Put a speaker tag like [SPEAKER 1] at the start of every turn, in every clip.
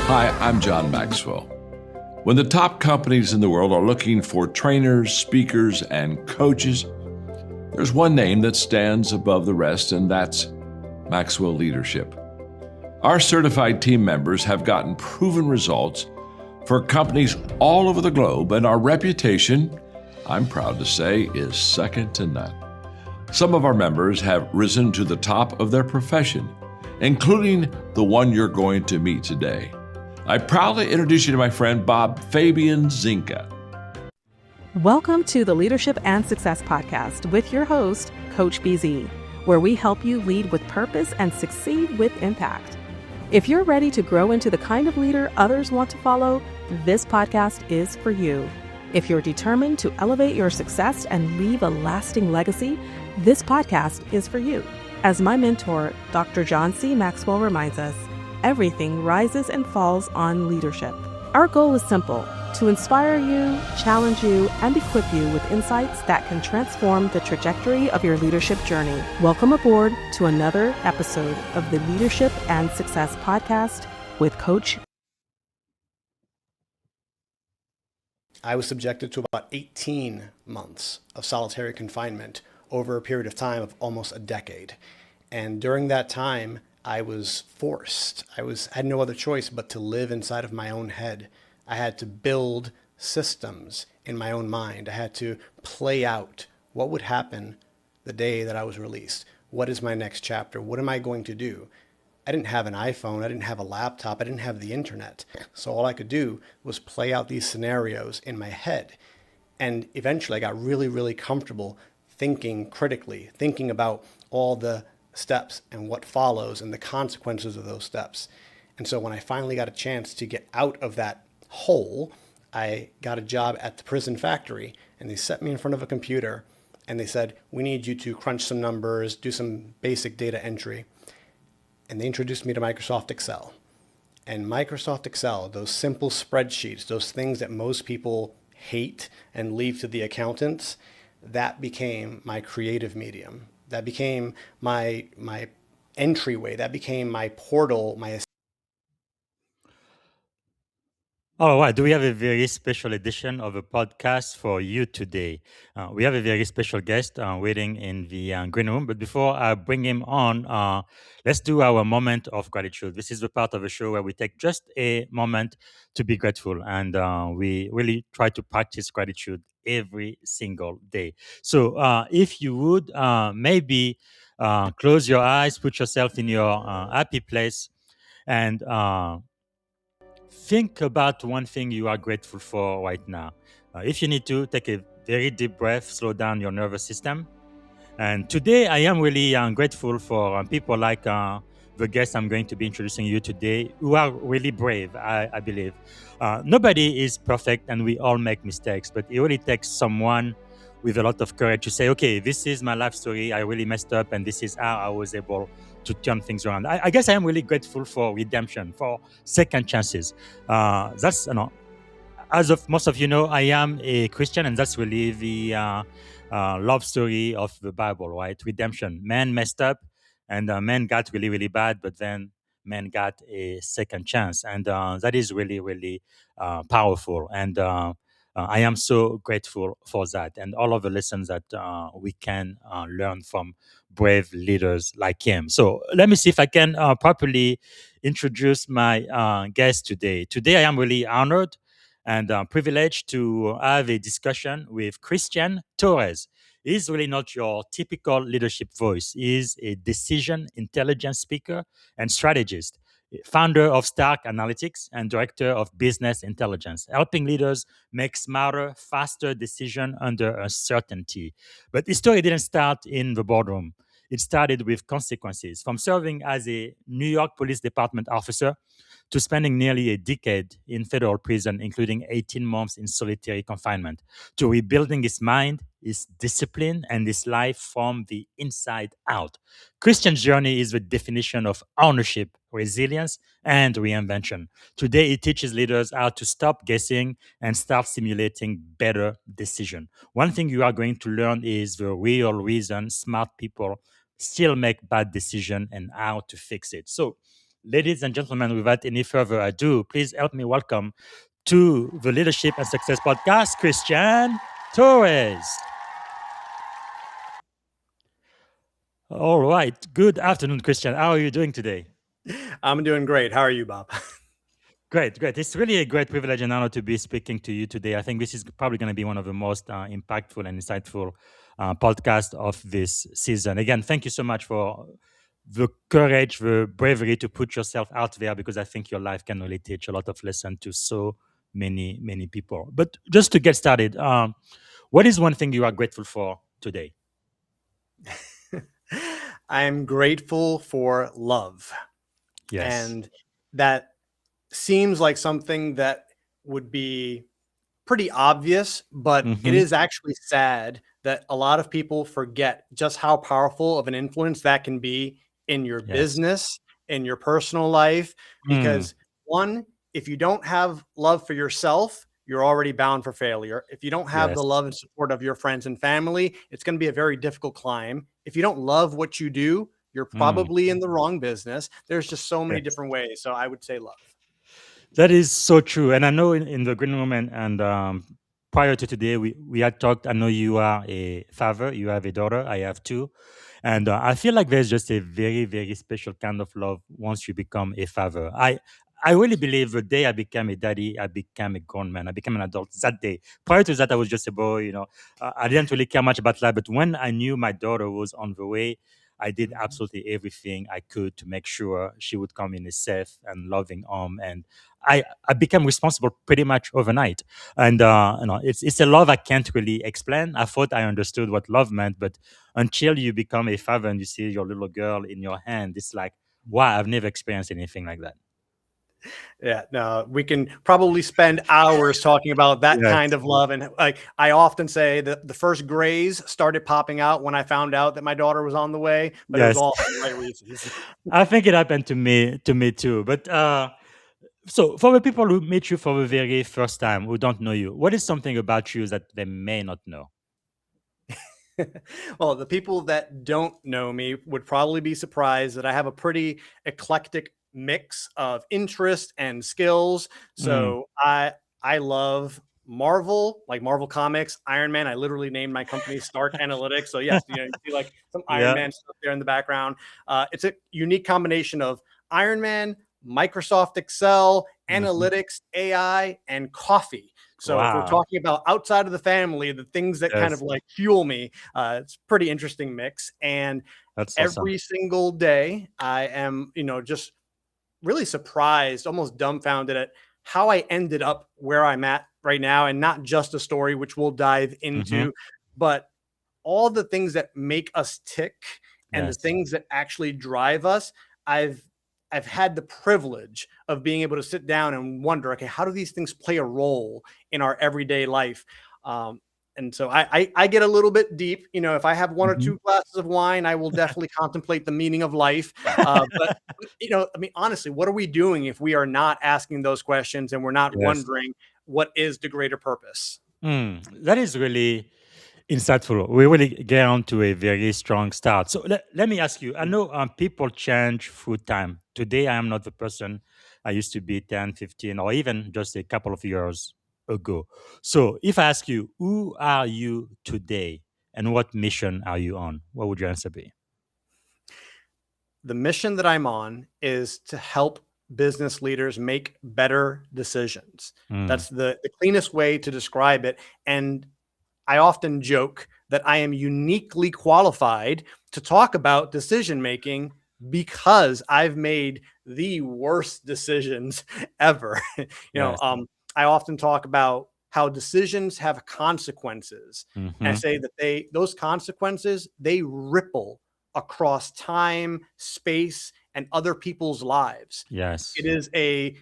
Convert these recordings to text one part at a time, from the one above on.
[SPEAKER 1] Hi, I'm John Maxwell. When the top companies in the world are looking for trainers, speakers, and coaches, there's one name that stands above the rest, and that's Maxwell Leadership. Our certified team members have gotten proven results for companies all over the globe, and our reputation, I'm proud to say, is second to none. Some of our members have risen to the top of their profession, including the one you're going to meet today. I proudly introduce you to my friend Bob Fabian Zinka.
[SPEAKER 2] Welcome to the Leadership and Success Podcast with your host, Coach BZ, where we help you lead with purpose and succeed with impact. If you're ready to grow into the kind of leader others want to follow, this podcast is for you. If you're determined to elevate your success and leave a lasting legacy, this podcast is for you. As my mentor, Dr. John C. Maxwell reminds us, everything rises and falls on leadership. Our goal is simple: to inspire you, challenge you, and equip you with insights that can transform the trajectory of your leadership journey. Welcome aboard to another episode of the Leadership and Success Podcast with Coach.
[SPEAKER 3] I was subjected to about 18 months of solitary confinement over a period of time of almost a decade. And during that time, I was forced. I had no other choice but to live inside of my own head. I had to build systems in my own mind. I had to play out what would happen the day that I was released. What is my next chapter? What am I going to do? I didn't have an iPhone. I didn't have a laptop. I didn't have the internet. So all I could do was play out these scenarios in my head. And eventually I got really, really comfortable thinking critically, thinking about all the steps and what follows and the consequences of those steps. And so when I finally got a chance to get out of that hole, I got a job at the prison factory, and they set me in front of a computer and they said, "We need you to crunch some numbers, do some basic data entry." And they introduced me to Microsoft Excel. And Microsoft Excel, those simple spreadsheets, those things that most people hate and leave to the accountants, that became my creative medium. That became my entryway. That became my portal, my...
[SPEAKER 4] All right, do we have a very special edition of a podcast for you today? We have a very special guest waiting in the green room. But before I bring him on, let's do our moment of gratitude. This is the part of the show where we take just a moment to be grateful. And we really try to practice gratitude every single day. So if you would maybe close your eyes, put yourself in your happy place, and think about one thing you are grateful for right now. If you need to, take a very deep breath, slow down your nervous system. And today, I am really grateful for people like the guest I'm going to be introducing you today, who are really brave, I believe. Nobody is perfect, and we all make mistakes, but it really takes someone with a lot of courage to say, okay, this is my life story. I really messed up, and this is how I was able to turn things around. I guess I am really grateful for redemption, for second chances. That's, as of most of you know, I am a Christian, and that's really the love story of the Bible, right? Redemption. Man messed up, and man got really, really bad, but then man got a second chance. And that is really, really powerful. And I am so grateful for that and all of the lessons that we can learn from brave leaders like him. So let me see if I can properly introduce my guest today. Today, I am really honored and privileged to have a discussion with Christian Torres. He's really not your typical leadership voice. He's a decision intelligence speaker and strategist, founder of Stark Analytics and director of business intelligence, helping leaders make smarter, faster decisions under uncertainty. But his story didn't start in the boardroom. It started with consequences, from serving as a New York Police Department officer to spending nearly a decade in federal prison, including 18 months in solitary confinement, to rebuilding his mind, his discipline, and his life from the inside out. Christian's journey is the definition of ownership, resilience, and reinvention. Today, he teaches leaders how to stop guessing and start simulating better decisions. One thing you are going to learn is the real reason smart people still make bad decisions and how to fix it. So, Ladies and gentlemen, without any further ado, please help me welcome to the Leadership and Success Podcast, Christian Torres. All right. Good afternoon, Christian. How are you doing today?
[SPEAKER 3] I'm doing great. How are you, Bob?
[SPEAKER 4] Great, great. It's really a great privilege and honor to be speaking to you today. I think this is probably going to be one of the most impactful and insightful podcasts of this season. Again, thank you so much for the courage, the bravery to put yourself out there, because I think your life can really teach a lot of lessons to so many, many people. But just to get started, what is one thing you are grateful for today?
[SPEAKER 3] I'm grateful for love.
[SPEAKER 4] Yes.
[SPEAKER 3] And that seems like something that would be pretty obvious, but it is actually sad that a lot of people forget just how powerful of an influence that can be in your
[SPEAKER 4] Yes.
[SPEAKER 3] business, in your personal life. Because one, if you don't have love for yourself, you're already bound for failure. If you don't have the
[SPEAKER 4] Yes.
[SPEAKER 3] love and support of your friends and family, it's going to be a very difficult climb. If you don't love what you do, you're probably in the wrong business. There's just so many
[SPEAKER 4] Yes.
[SPEAKER 3] different ways. So I would say love.
[SPEAKER 4] That is so true. And I know in the green room and prior to today, we had talked. I know you are a father, you have a daughter, I have two. And I feel like there's just a very, very special kind of love once you become a father. I really believe the day I became a daddy, I became a grown man. I became an adult that day. Prior to that, I was just a boy, I didn't really care much about life. But when I knew my daughter was on the way, I did absolutely everything I could to make sure she would come in a safe and loving home. And I became responsible pretty much overnight. And it's a love I can't really explain. I thought I understood what love meant, but until you become a father and you see your little girl in your hand, it's like, wow, I've never experienced anything like that.
[SPEAKER 3] Yeah, no, we can probably spend hours talking about that
[SPEAKER 4] Yes.
[SPEAKER 3] kind of love. And like I often say that the first grays started popping out when I found out that my daughter was on the way, but it was
[SPEAKER 4] Yes.
[SPEAKER 3] all for the right reasons.
[SPEAKER 4] I think it happened to me too. But so for the people who meet you for the very first time, who don't know you, what is something about you that they may not know?
[SPEAKER 3] Well, the people that don't know me would probably be surprised that I have a pretty eclectic mix of interest and skills. So I love Marvel, like Marvel Comics, Iron Man. I literally named my company Stark Analytics. So yes, you see like some Iron
[SPEAKER 4] Yeah.
[SPEAKER 3] Man stuff there in the background. It's a unique combination of Iron Man, Microsoft Excel, analytics, AI, and coffee. So if we're
[SPEAKER 4] Wow.
[SPEAKER 3] talking about outside of the family, the things that kind
[SPEAKER 4] Yes.
[SPEAKER 3] of like fuel me, it's a pretty interesting mix. And
[SPEAKER 4] That's awesome.
[SPEAKER 3] every single day, I am, just really surprised, almost dumbfounded at how I ended up where I'm at right now. And not just a story, which we'll dive into, but all the things that make us tick and the
[SPEAKER 4] Yes.
[SPEAKER 3] things that actually drive us. I've had the privilege of being able to sit down and wonder, okay, how do these things play a role in our everyday life? And so I get a little bit deep. If I have one or two glasses of wine, I will definitely contemplate the meaning of life. But honestly, what are we doing if we are not asking those questions and we're not
[SPEAKER 4] Yes.
[SPEAKER 3] wondering what is the greater purpose?
[SPEAKER 4] That is really insightful. We really get on to a very strong start. So let me ask you, I know people change through time. Today, I am not the person I used to be 10, 15, or even just a couple of years ago. So if I ask you, who are you today and what mission are you on? What would your answer be?
[SPEAKER 3] The mission that I'm on is to help business leaders make better decisions. That's the cleanest way to describe it. And I often joke that I am uniquely qualified to talk about decision making because I've made the worst decisions ever.
[SPEAKER 4] Yes.
[SPEAKER 3] I often talk about how decisions have consequences. And I say that those consequences, they ripple across time, space, and other people's lives.
[SPEAKER 4] Yes.
[SPEAKER 3] It is a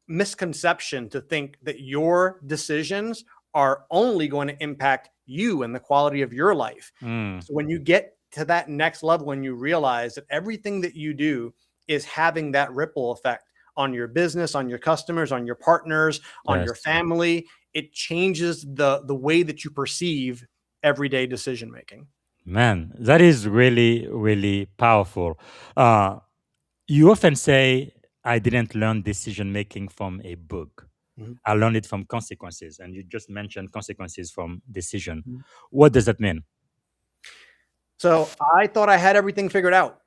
[SPEAKER 3] misconception to think that your decisions are only going to impact you and the quality of your life. So when you get to that next level and you realize that everything that you do is having that ripple effect on your business, on your customers, on your partners, on your family, it changes the way that you perceive everyday decision making.
[SPEAKER 4] Man, that is really, really powerful. You often say, I didn't learn decision making from a book.
[SPEAKER 3] Mhm.
[SPEAKER 4] I learned it from consequences. And you just mentioned consequences from decision.
[SPEAKER 3] Mhm.
[SPEAKER 4] What does that mean?
[SPEAKER 3] So I thought I had everything figured out.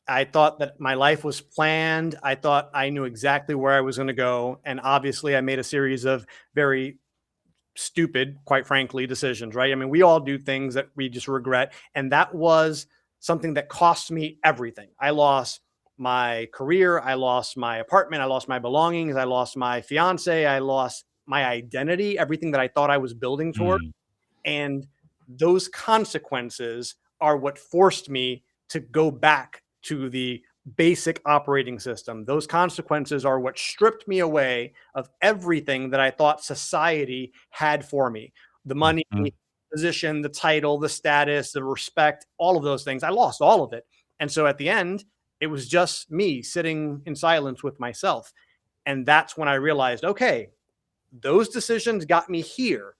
[SPEAKER 3] I thought that my life was planned. I thought I knew exactly where I was going to go. And obviously, I made a series of very stupid, quite frankly, decisions, right? I mean, we all do things that we just regret. And that was something that cost me everything. I lost my career. I lost my apartment. I lost my belongings. I lost my fiance. I lost my identity, everything that I thought I was building toward.
[SPEAKER 4] Mm,
[SPEAKER 3] And those consequences are what forced me to go back to the basic operating system. Those consequences are what stripped me away of everything that I thought society had for me. The money,
[SPEAKER 4] mhm,
[SPEAKER 3] position, the title, the status, the respect, all of those things. I lost all of it. And so at the end, it was just me sitting in silence with myself. And that's when I realized, okay, those decisions got me here.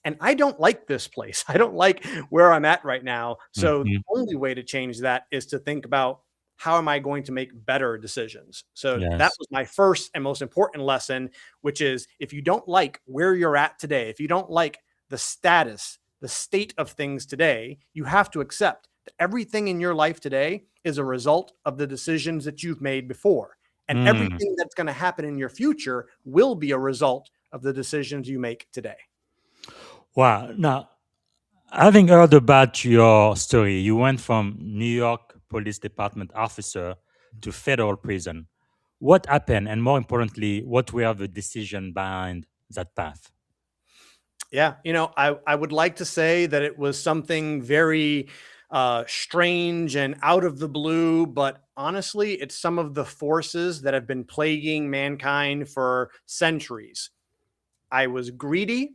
[SPEAKER 3] And I don't like this place. I don't like where I'm at right now. So the
[SPEAKER 4] mhm.
[SPEAKER 3] only way to change that is to think about how am I going to make better decisions? So that
[SPEAKER 4] Yes.
[SPEAKER 3] was my first and most important lesson, which is if you don't like where you're at today, if you don't like the status, the state of things today, you have to accept that everything in your life today is a result of the decisions that you've made before. And
[SPEAKER 4] Mm.
[SPEAKER 3] everything that's going to happen in your future will be a result of the decisions you make today.
[SPEAKER 4] Wow. Now, having heard about your story, you went from New York Police Department officer to federal prison. What happened? And more importantly, what were the decision behind that path?
[SPEAKER 3] Yeah, I would like to say that it was something very strange and out of the blue, but honestly, it's some of the forces that have been plaguing mankind for centuries. I was greedy.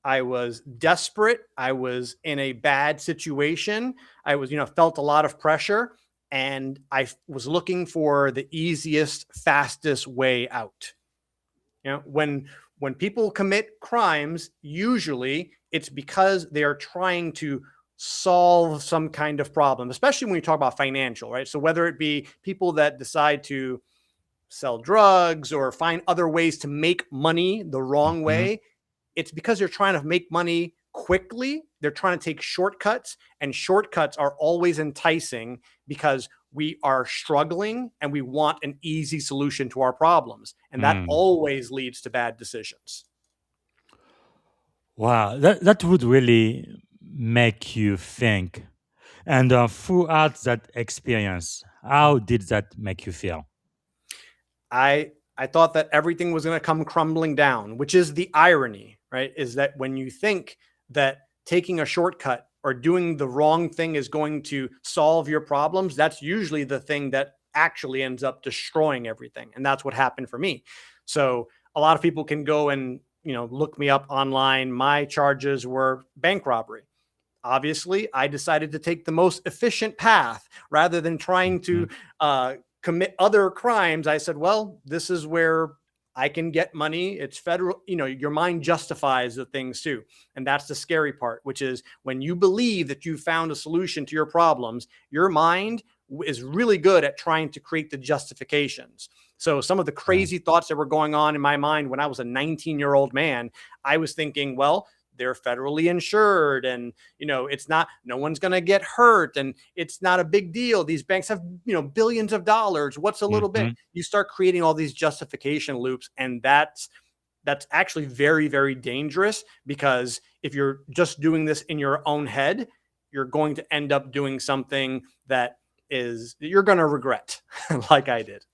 [SPEAKER 3] I was desperate. I was in a bad situation. I was, felt a lot of pressure, and was looking for the easiest, fastest way out. When people commit crimes, usually it's because they are trying to solve some kind of problem, especially when we talk about financial, right? So whether it be people that decide to sell drugs or find other ways to make money the wrong
[SPEAKER 4] Mhm.
[SPEAKER 3] way, it's because they're trying to make money quickly. They're trying to take shortcuts, and shortcuts are always enticing because we are struggling and we want an easy solution to our problems. And that
[SPEAKER 4] Mm.
[SPEAKER 3] always leads to bad decisions.
[SPEAKER 4] Wow, that would really make you think. And throughout that experience, how did that make you feel?
[SPEAKER 3] I thought that everything was going to come crumbling down, which is the irony, right? Is that when you think that taking a shortcut or doing the wrong thing is going to solve your problems, that's usually the thing that actually ends up destroying everything. And that's what happened for me. So a lot of people can go and, look me up online. My charges were bank robbery. Obviously, I decided to take the most efficient path rather than trying to
[SPEAKER 4] Mhm.
[SPEAKER 3] commit other crimes. I said, well, this is where I can get money. It's federal, your mind justifies the things too. And that's the scary part, which is when you believe that you found a solution to your problems, your mind is really good at trying to create the justifications. So some of the
[SPEAKER 4] Right.
[SPEAKER 3] crazy thoughts that were going on in my mind when I was a 19-year-old man, I was thinking, well, they're federally insured and it's not, no one's going to get hurt and it's not a big deal. These banks have billions of dollars. What's a little bit?
[SPEAKER 4] Mhm.
[SPEAKER 3] You start creating all these justification loops, and that's actually very, very dangerous, because if you're just doing this in your own head, you're going to end up doing something that you're going to regret like I did.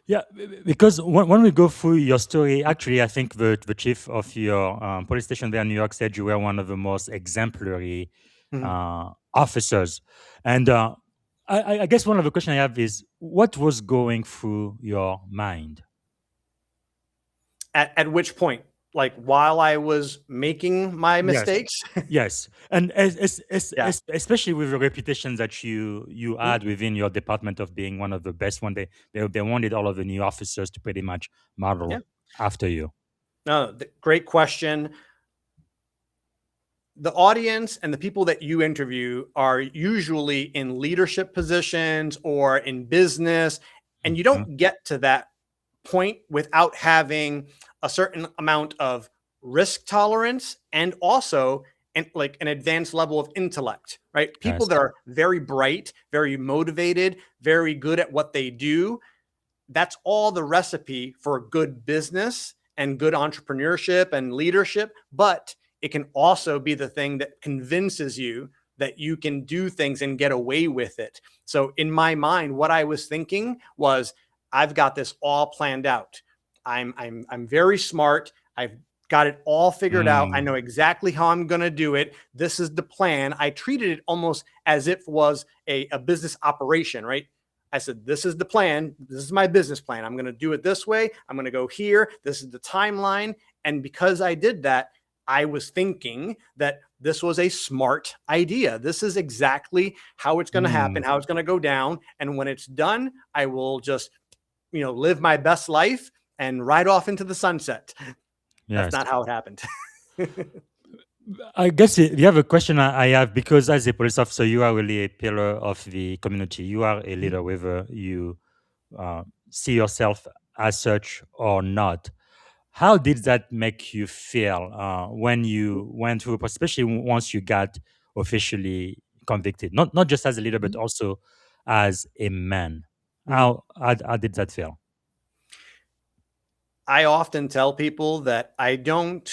[SPEAKER 4] Yeah, because when we go through your story, actually, I think the chief of your police station there in New York said you were one of the most exemplary
[SPEAKER 3] Mhm.
[SPEAKER 4] officers. And I guess one of the questions I have is what was going through your mind?
[SPEAKER 3] At which point, like while I was making my
[SPEAKER 4] Yes.
[SPEAKER 3] mistakes.
[SPEAKER 4] Yes, and
[SPEAKER 3] Yeah.
[SPEAKER 4] especially with the reputation that you
[SPEAKER 3] Mhm.
[SPEAKER 4] had within your department of being one of the best one, they wanted all of the new officers to pretty much
[SPEAKER 3] Yeah.
[SPEAKER 4] model after you.
[SPEAKER 3] No, great question. The audience and the people that you interview are usually in leadership positions or in business, and you
[SPEAKER 4] Mhm.
[SPEAKER 3] don't get to that point without having a certain amount of risk tolerance and also like an advanced level of intellect, right? People
[SPEAKER 4] Yes.
[SPEAKER 3] that are very bright, very motivated, very good at what they do, that's all the recipe for good business and good entrepreneurship and leadership. But it can also be the thing that convinces you that you can do things and get away with it. So in my mind, what I was thinking was, I've got this all planned out. I'm very smart. I've got it all figured out. I know exactly how I'm going to do it. This is the plan. I treated it almost as if it was a business operation, right? I said, this is the plan. This is my business plan. I'm going to do it this way. I'm going to go here. This is the timeline. And because I did that, I was thinking that this was a smart idea. This is exactly how it's going to happen, how it's going to go down. And when it's done, I will just, live my best life and ride off into the sunset.
[SPEAKER 4] Yes.
[SPEAKER 3] That's not how it happened.
[SPEAKER 4] I guess the other question I have, because as a police officer, you are really a pillar of the community. You are a leader, whether you see yourself as such or not. How did that make you feel when you went through, especially once you got officially convicted? Not just as a leader, but also as a man. How did that feel?
[SPEAKER 3] I often tell people that I don't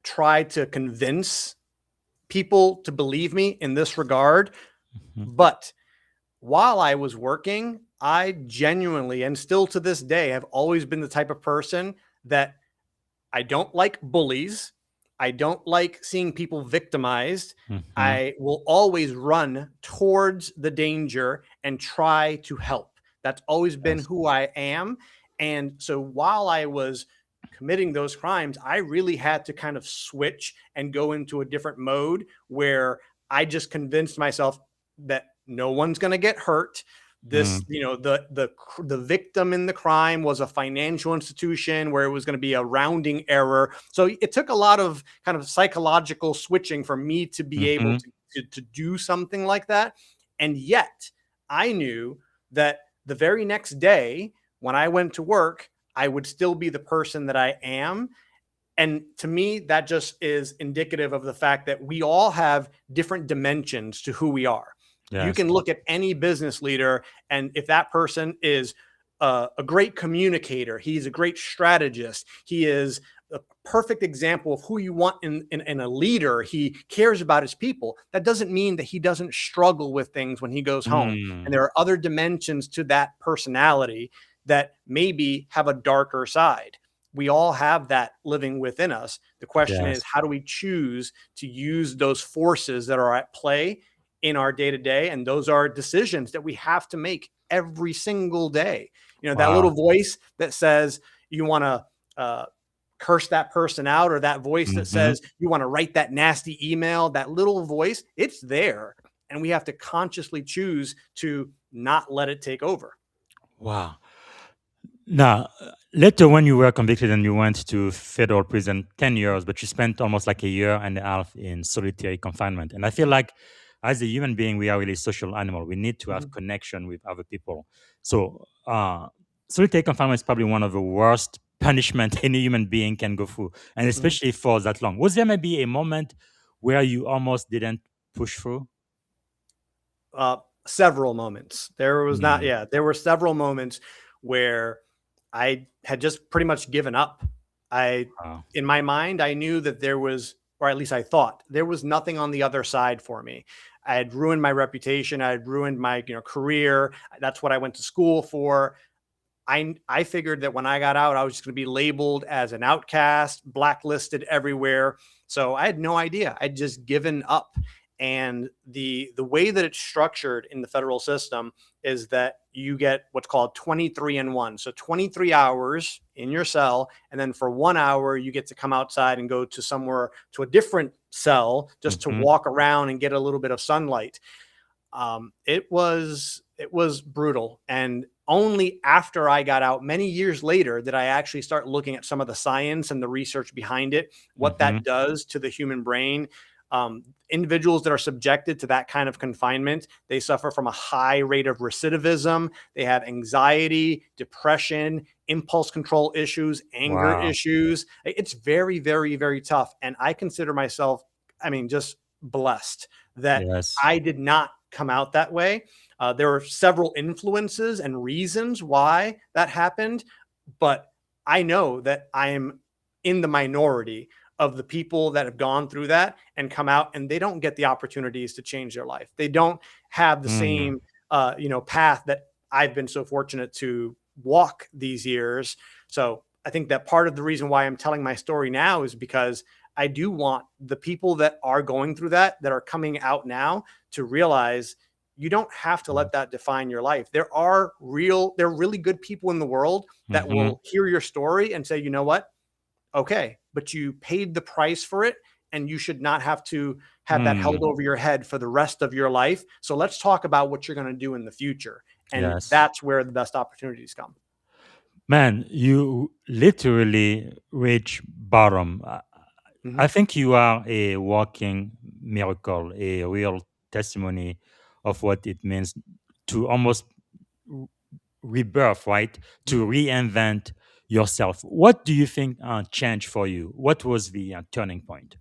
[SPEAKER 3] try to convince people to believe me in this regard. But while I was working, I genuinely, and still to this day, have always been the type of person that I don't like bullies. I don't like seeing people victimized. I will always run towards the danger and try to help. That's always been who I am. And so while I was committing those crimes, I really had to kind of switch and go into a different mode where I just convinced myself that no one's going to get hurt. This, the victim in the crime was a financial institution where it was going to be a rounding error. So it took a lot of kind of psychological switching for me to be able to do something like that. And yet I knew that the very next day when I went to work, I would still be the person that I am. And to me, that just is indicative of the fact that we all have different dimensions to who we are. Yes. You can look at any business leader, and if that person is a great communicator, he's a great strategist, he is a perfect example of who you want in a leader, he cares about his people, that doesn't mean that he doesn't struggle with things when he goes home. And there are other dimensions to that personality that maybe have a darker side. We all have that living within us. The question is, how do we choose to use those forces that are at play in our day-to-day? And those are decisions that we have to make every single day. That little voice that says you want to curse that person out, or that voice that says you want to write that nasty email, that little voice, it's there. And we have to consciously choose to not let it take over.
[SPEAKER 4] Wow. Now, later when you were convicted and you went to federal prison 10 years, but you spent almost like a year and a half in solitary confinement. And I feel like as a human being, we are really a social animal. We need to have connection with other people. So solitary confinement is probably one of the worst punishment any human being can go through, and especially for that long. Was there maybe a moment where you almost didn't push through?
[SPEAKER 3] Several moments. There were several moments where I had just pretty much given up. In my mind, I knew that there was, or at least I thought there was nothing on the other side for me. I had ruined my reputation. I had ruined my career. That's what I went to school for. I figured that when I got out, I was just going to be labeled as an outcast, blacklisted everywhere. So I had no idea. I'd just given up. And the way that it's structured in the federal system is that you get what's called 23-in-1. So 23 hours in your cell. And then for 1 hour, you get to come outside and go to somewhere, to a different cell, just to walk around and get a little bit of sunlight. It was brutal. And only after I got out many years later did I actually start looking at some of the science and the research behind it, what that does to the human brain. Individuals that are subjected to that kind of confinement, they suffer from a high rate of recidivism. They have anxiety, depression, impulse control issues, anger
[SPEAKER 4] Wow.
[SPEAKER 3] issues. It's very, very, very tough. And I consider myself, just blessed that
[SPEAKER 4] Yes.
[SPEAKER 3] I did not come out that way. There are several influences and reasons why that happened, but I know that I am in the minority of the people that have gone through that and come out, and they don't get the opportunities to change their life. They don't have the same, path that I've been so fortunate to walk these years. So I think that part of the reason why I'm telling my story now is because I do want the people that are going through that are coming out now to realize you don't have to let that define your life. There are really good people in the world that will hear your story and say, you know what? Okay, but you paid the price for it, and you should not have to have that held over your head for the rest of your life. So let's talk about what you're going to do in the future. And
[SPEAKER 4] Yes.
[SPEAKER 3] that's where the best opportunities come.
[SPEAKER 4] Man, you literally reach bottom. I think you are a walking miracle, a real testimony of what it means to almost rebirth, right? To reinvent yourself. What do you think changed for you? What was the turning point?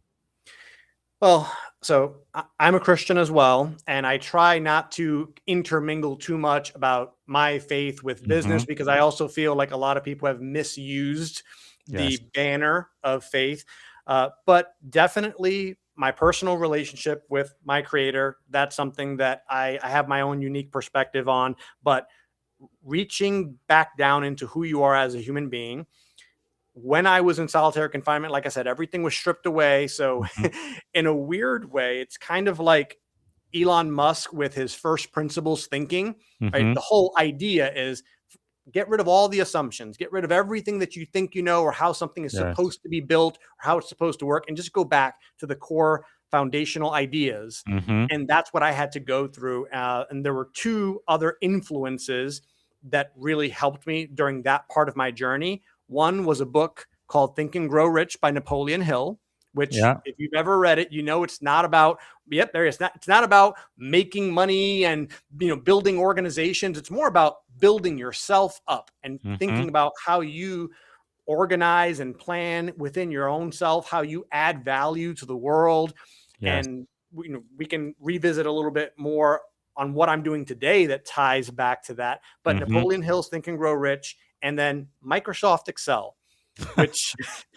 [SPEAKER 3] Well, so I'm a Christian as well, and I try not to intermingle too much about my faith with business
[SPEAKER 4] Hmm.
[SPEAKER 3] because I also feel like a lot of people have misused the
[SPEAKER 4] Yes.
[SPEAKER 3] banner of faith. But definitely my personal relationship with my creator, that's something that I have my own unique perspective on. But reaching back down into who you are as a human being, when I was in solitary confinement, like I said, everything was stripped away. So,
[SPEAKER 4] Hmm.
[SPEAKER 3] in a weird way, it's kind of like Elon Musk with his first principles thinking, right?
[SPEAKER 4] Hmm.
[SPEAKER 3] The whole idea is get rid of all the assumptions, get rid of everything that you think you know, or how something is
[SPEAKER 4] Yes.
[SPEAKER 3] supposed to be built, or how it's supposed to work, and just go back to the core foundational ideas.
[SPEAKER 4] Hmm.
[SPEAKER 3] And that's what I had to go through. And there were two other influences that really helped me during that part of my journey. One was a book called Think and Grow Rich by Napoleon Hill, which
[SPEAKER 4] Yeah.
[SPEAKER 3] if you've ever read it, you know it's not about, yep, there it is. It's not about making money and building organizations. It's more about building yourself up and
[SPEAKER 4] Hmm.
[SPEAKER 3] thinking about how you organize and plan within your own self, how you add value to the world.
[SPEAKER 4] Yes.
[SPEAKER 3] And we can revisit a little bit more on what I'm doing today that ties back to that. But
[SPEAKER 4] Hmm.
[SPEAKER 3] Napoleon Hill's Think and Grow Rich, and then Microsoft Excel, which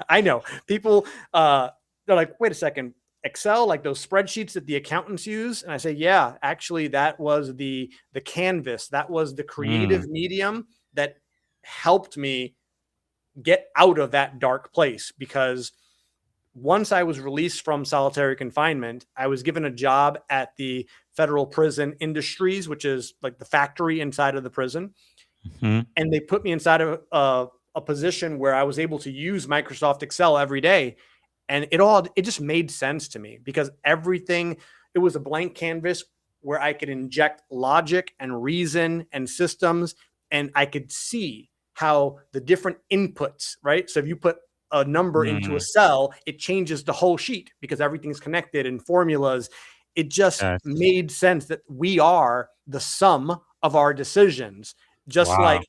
[SPEAKER 3] I know people they're like, wait a second, Excel, like those spreadsheets that the accountants use? And I say, yeah, actually that was the canvas, that was the creative medium that helped me get out of that dark place. Because once I was released from solitary confinement, I was given a job at the Federal Prison Industries, which is like the factory inside of the prison.
[SPEAKER 4] Hmm.
[SPEAKER 3] And they put me inside of a position where I was able to use Microsoft Excel every day. And it just made sense to me because it was a blank canvas where I could inject logic and reason and systems, and I could see how the different inputs, right? So if you put a number into a cell, it changes the whole sheet because everything's connected and formulas. It just
[SPEAKER 4] Yes.
[SPEAKER 3] made sense that we are the sum of our decisions, just
[SPEAKER 4] Wow.
[SPEAKER 3] like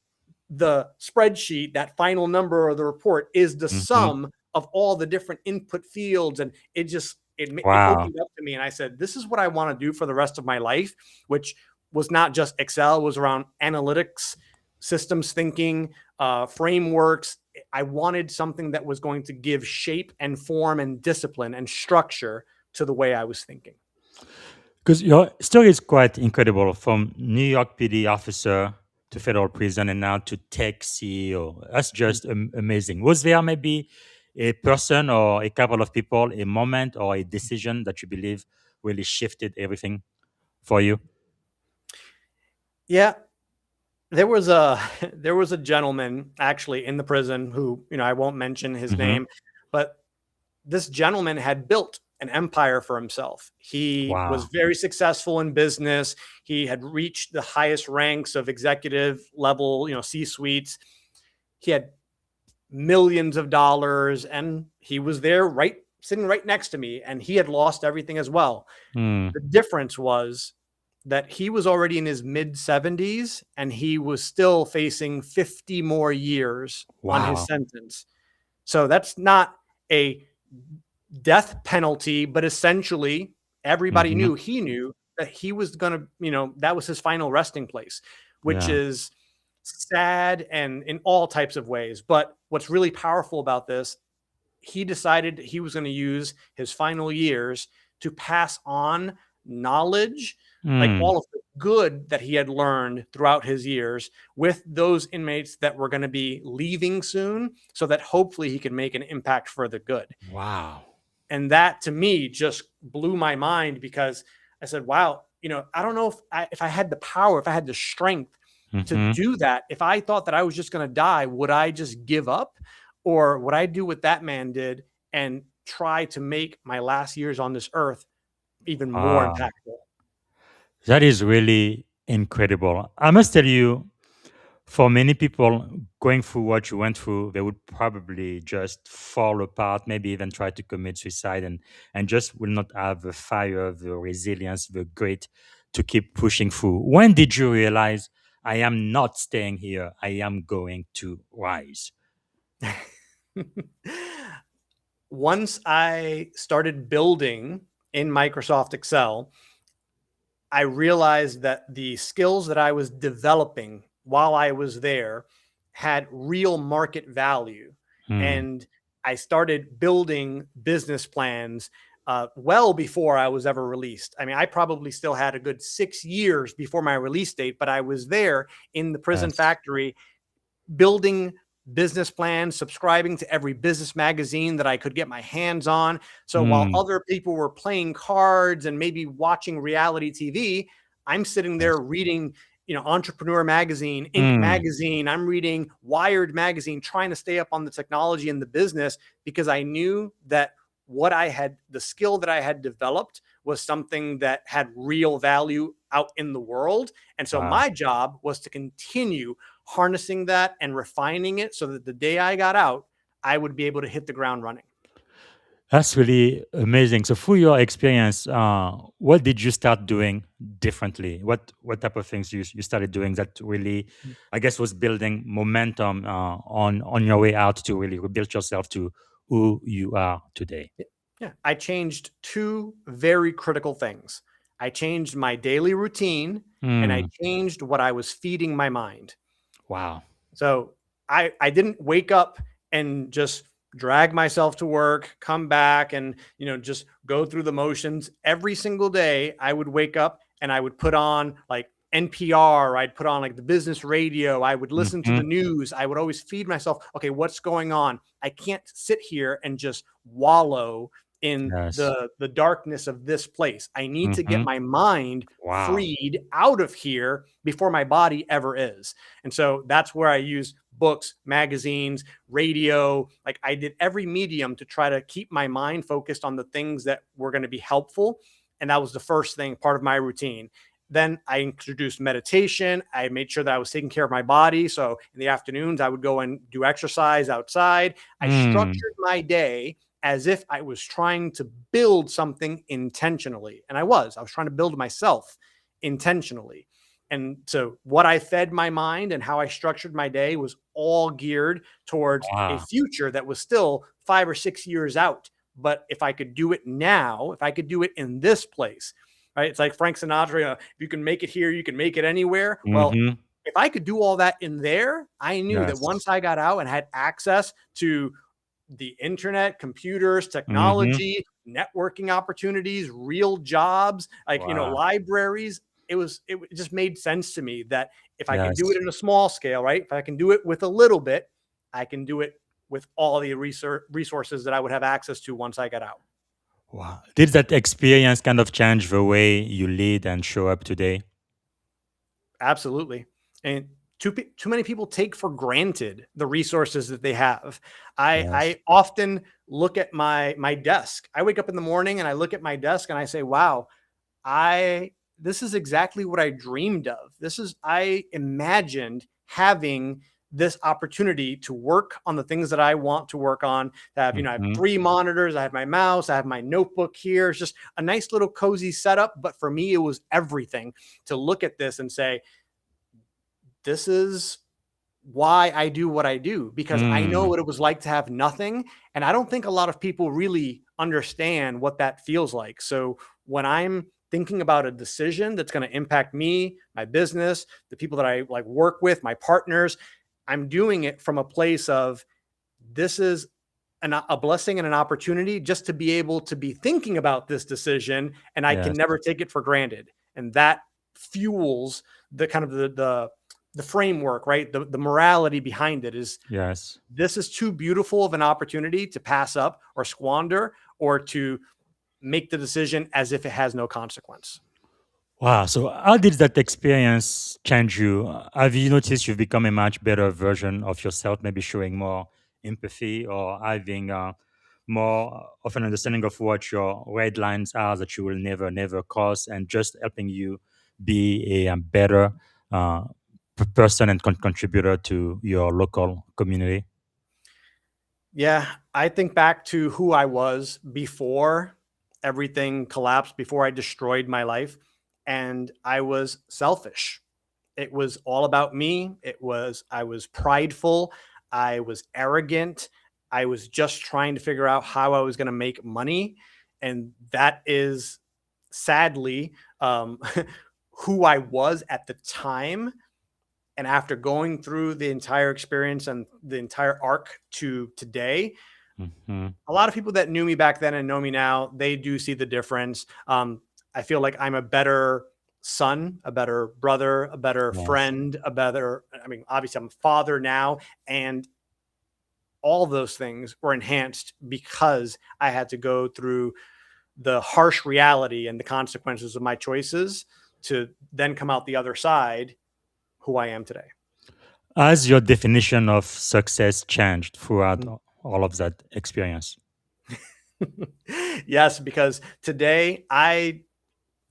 [SPEAKER 3] the spreadsheet, that final number of the report is the
[SPEAKER 4] Hmm.
[SPEAKER 3] sum of all the different input fields. And it
[SPEAKER 4] Wow.
[SPEAKER 3] opened up to me. And I said, this is what I want to do for the rest of my life, which was not just Excel, it was around analytics, systems thinking, frameworks. I wanted something that was going to give shape and form and discipline and structure to the way I was thinking.
[SPEAKER 4] Because your story is quite incredible, from New York PD officer to federal prison and now to tech CEO. That's just amazing. Was there maybe a person or a couple of people, a moment or a decision that you believe really shifted everything for you?
[SPEAKER 3] Yeah, there was a there was a gentleman actually in the prison who, I won't mention his
[SPEAKER 4] Hmm.
[SPEAKER 3] name, but this gentleman had built an empire for himself. He was
[SPEAKER 4] Wow.
[SPEAKER 3] very successful in business. He had reached the highest ranks of executive level, C suites. He had millions of dollars, and he was there right sitting right next to me, and he had lost everything as well.
[SPEAKER 4] Mm.
[SPEAKER 3] The difference was that he was already in his mid 70s and he was still facing 50 more years on his
[SPEAKER 4] Wow.
[SPEAKER 3] sentence. So that's not a death penalty, but essentially everybody
[SPEAKER 4] Mhm.
[SPEAKER 3] knew, he knew that he was going to, that was his final resting place, which
[SPEAKER 4] Yeah.
[SPEAKER 3] is sad and in all types of ways. But what's really powerful about this, he decided he was going to use his final years to pass on knowledge, like
[SPEAKER 4] Mm.
[SPEAKER 3] all of the good that he had learned throughout his years, with those inmates that were going to be leaving soon, so that hopefully he could make an impact for the good.
[SPEAKER 4] Wow.
[SPEAKER 3] And that to me just blew my mind, because I said, wow, I don't know if I had the power, if I had the strength to
[SPEAKER 4] Mhm.
[SPEAKER 3] do that. If I thought that I was just going to die, would I just give up, or would I do what that man did and try to make my last years on this earth even more
[SPEAKER 4] Wow.
[SPEAKER 3] impactful?
[SPEAKER 4] That is really incredible. I must tell you, for many people going through what you went through, they would probably just fall apart, maybe even try to commit suicide, and just will not have the fire, the resilience, the grit to keep pushing through. When did you realize, I am not staying here, I am going to rise?
[SPEAKER 3] Once I started building in Microsoft Excel, I realized that the skills that I was developing while I was there had real market value.
[SPEAKER 4] Hmm.
[SPEAKER 3] And I started building business plans well before I was ever released. I mean, I probably still had a good 6 years before my release date, but I was there in the prison
[SPEAKER 4] Yes.
[SPEAKER 3] factory building business plans, subscribing to every business magazine that I could get my hands on. So while
[SPEAKER 4] Hmm.
[SPEAKER 3] other people were playing cards and maybe watching reality TV, I'm sitting there
[SPEAKER 4] Yes.
[SPEAKER 3] reading, Entrepreneur Magazine, Inc.
[SPEAKER 4] Hmm.
[SPEAKER 3] Magazine. I'm reading Wired Magazine, trying to stay up on the technology and the business, because I knew that the skill that I had developed was something that had real value out in the world. And so
[SPEAKER 4] Wow.
[SPEAKER 3] my job was to continue harnessing that and refining it so that the day I got out, I would be able to hit the ground running.
[SPEAKER 4] That's really amazing. So, through your experience, what did you start doing differently? What type of things you started doing that really, I guess, was building momentum on your way out to really rebuild yourself to who you are today?
[SPEAKER 3] Yeah, I changed two very critical things. I changed my daily routine, and I
[SPEAKER 4] Hmm.
[SPEAKER 3] changed what I was feeding my mind.
[SPEAKER 4] Wow.
[SPEAKER 3] So I didn't wake up and just drag myself to work, come back and, just go through the motions. Every single day I would wake up and I would put on like NPR, I'd put on like the business radio, I would listen to
[SPEAKER 4] Hmm.
[SPEAKER 3] the news. I would always feed myself, okay, what's going on? I can't sit here and just wallow in
[SPEAKER 4] Yes.
[SPEAKER 3] the darkness of this place. I need to get
[SPEAKER 4] Hmm.
[SPEAKER 3] my mind
[SPEAKER 4] Wow.
[SPEAKER 3] freed out of here before my body ever is. And so that's where I use books, magazines, radio. Like I did every medium to try to keep my mind focused on the things that were going to be helpful. And that was the first thing, part of my routine. Then I introduced meditation. I made sure that I was taking care of my body. So in the afternoons, I would go and do exercise outside. I
[SPEAKER 4] Hmm.
[SPEAKER 3] structured my day as if I was trying to build something intentionally. And I was trying to build myself intentionally. And so what I fed my mind and how I structured my day was all geared towards a
[SPEAKER 4] Wow.
[SPEAKER 3] future that was still 5 or 6 years out. But if I could do it now, if I could do it in this place, right? It's like Frank Sinatra, if you can make it here, you can make it anywhere. Well,
[SPEAKER 4] Hmm.
[SPEAKER 3] if I could do all that in there, I knew that
[SPEAKER 4] Yes.
[SPEAKER 3] once I got out and had access to the internet, computers,
[SPEAKER 4] Hmm.
[SPEAKER 3] technology, networking opportunities, real jobs, like,
[SPEAKER 4] Wow.
[SPEAKER 3] libraries, it just made sense to me that if I could do it
[SPEAKER 4] Yes.
[SPEAKER 3] in a small scale, right? If I can do it with a little bit, I can do it with all the resources that I would have access to once I got out.
[SPEAKER 4] Wow. Did that experience kind of change the way you lead and show up today?
[SPEAKER 3] Absolutely. And too many people take for granted the resources that they have. I
[SPEAKER 4] Yes.
[SPEAKER 3] often look at my desk. I wake up in the morning and I look at my desk and I say, wow, I this is exactly what I dreamed of. I imagined having this opportunity to work on the things that I want to work on. To have, I have 3 monitors, I have my mouse, I have my notebook here. It's just a nice little cozy setup. But for me, it was everything to look at this and say, this is why I do what I do, because I know what it was like to have nothing. And I don't think a lot of people really understand what that feels like. So when I'm thinking about a decision that's going to impact me, my business, the people that I like work with, my partners, I'm doing it from a place of, this is a blessing and an opportunity just to be able to be thinking about this decision. And I can never take it for granted. And that fuels the kind of the framework, right? The morality behind it is, this is too beautiful of an opportunity to pass up or squander, or to make the decision as if it has no consequence.
[SPEAKER 4] Wow. So how did that experience change you? Have you noticed you've become a much better version of yourself, maybe showing more empathy, or having more of an understanding of what your red lines are that you will never cross, and just helping you be a better person and contributor to your local community?
[SPEAKER 3] Yeah, I think back to who I was before everything collapsed, before I destroyed my life, and I was selfish. It was all about me. I was prideful. I was arrogant. I was just trying to figure out how I was going to make money. And that is sadly who I was at the time. And after going through the entire experience and the entire arc to today, a lot of people that knew me back then and know me now, they do see the difference. I feel like I'm a better son, a better brother, a better friend, obviously I'm a father now. And all those things were enhanced because I had to go through the harsh reality and the consequences of my choices to then come out the other side who I am today.
[SPEAKER 4] Has your definition of success changed throughout all of that experience?
[SPEAKER 3] Yes, because today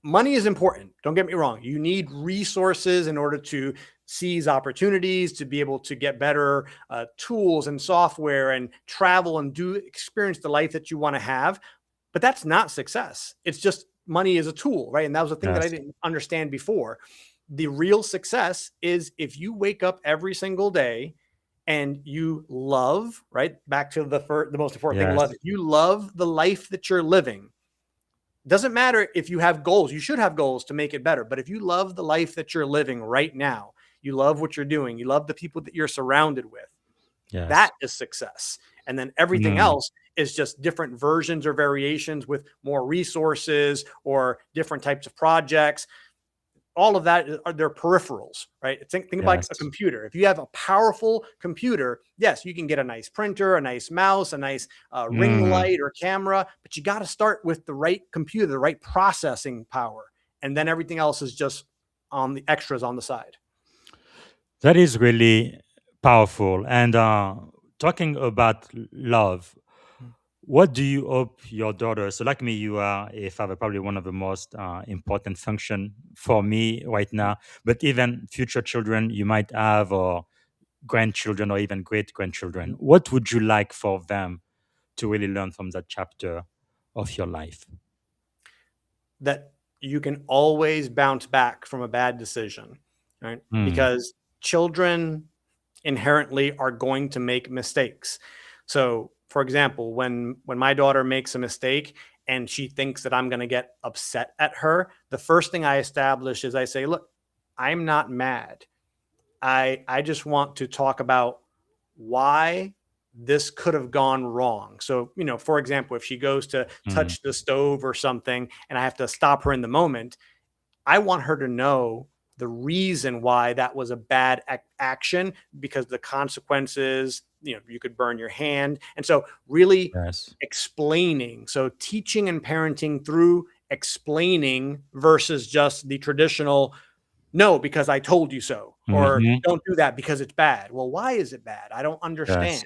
[SPEAKER 3] money is important. Don't get me wrong. You need resources in order to seize opportunities, to be able to get better tools and software and travel and experience the life that you want to have. But that's not success. It's just money is a tool, right? And that was the thing that I didn't understand before. The real success is if you wake up every single day and you love, right? Back to the most important thing, love. If you love the life that you're living, doesn't matter if you have goals. You should have goals to make it better. But if you love the life that you're living right now, you love what you're doing, you love the people that you're surrounded with, that is success. And then everything else is just different versions or variations with more resources or different types of projects. All of that they're peripherals, right? Think about a computer. If you have a powerful computer, yes, you can get a nice printer, a nice mouse, a nice ring light or camera, but you got to start with the right computer, the right processing power. And then everything else is just on the extras on the side.
[SPEAKER 4] That is really powerful. And talking about love, what do you hope your daughter? So, like me, you are a father, probably one of the most important function for me right now. But even future children you might have, or grandchildren, or even great grandchildren, what would you like for them to really learn from that chapter of your life?
[SPEAKER 3] That you can always bounce back from a bad decision, right? Because children inherently are going to make mistakes. So, for example, when my daughter makes a mistake and she thinks that I'm going to get upset at her, the first thing I establish is I say, look, I'm not mad. I just want to talk about why this could have gone wrong. So, for example, if she goes to touch the stove or something and I have to stop her in the moment, I want her to know the reason why that was a bad action, because the consequences, you could burn your hand. And so really explaining, so teaching and parenting through explaining versus just the traditional, no, because I told you so, or don't do that because it's bad. Well, why is it bad? I don't understand.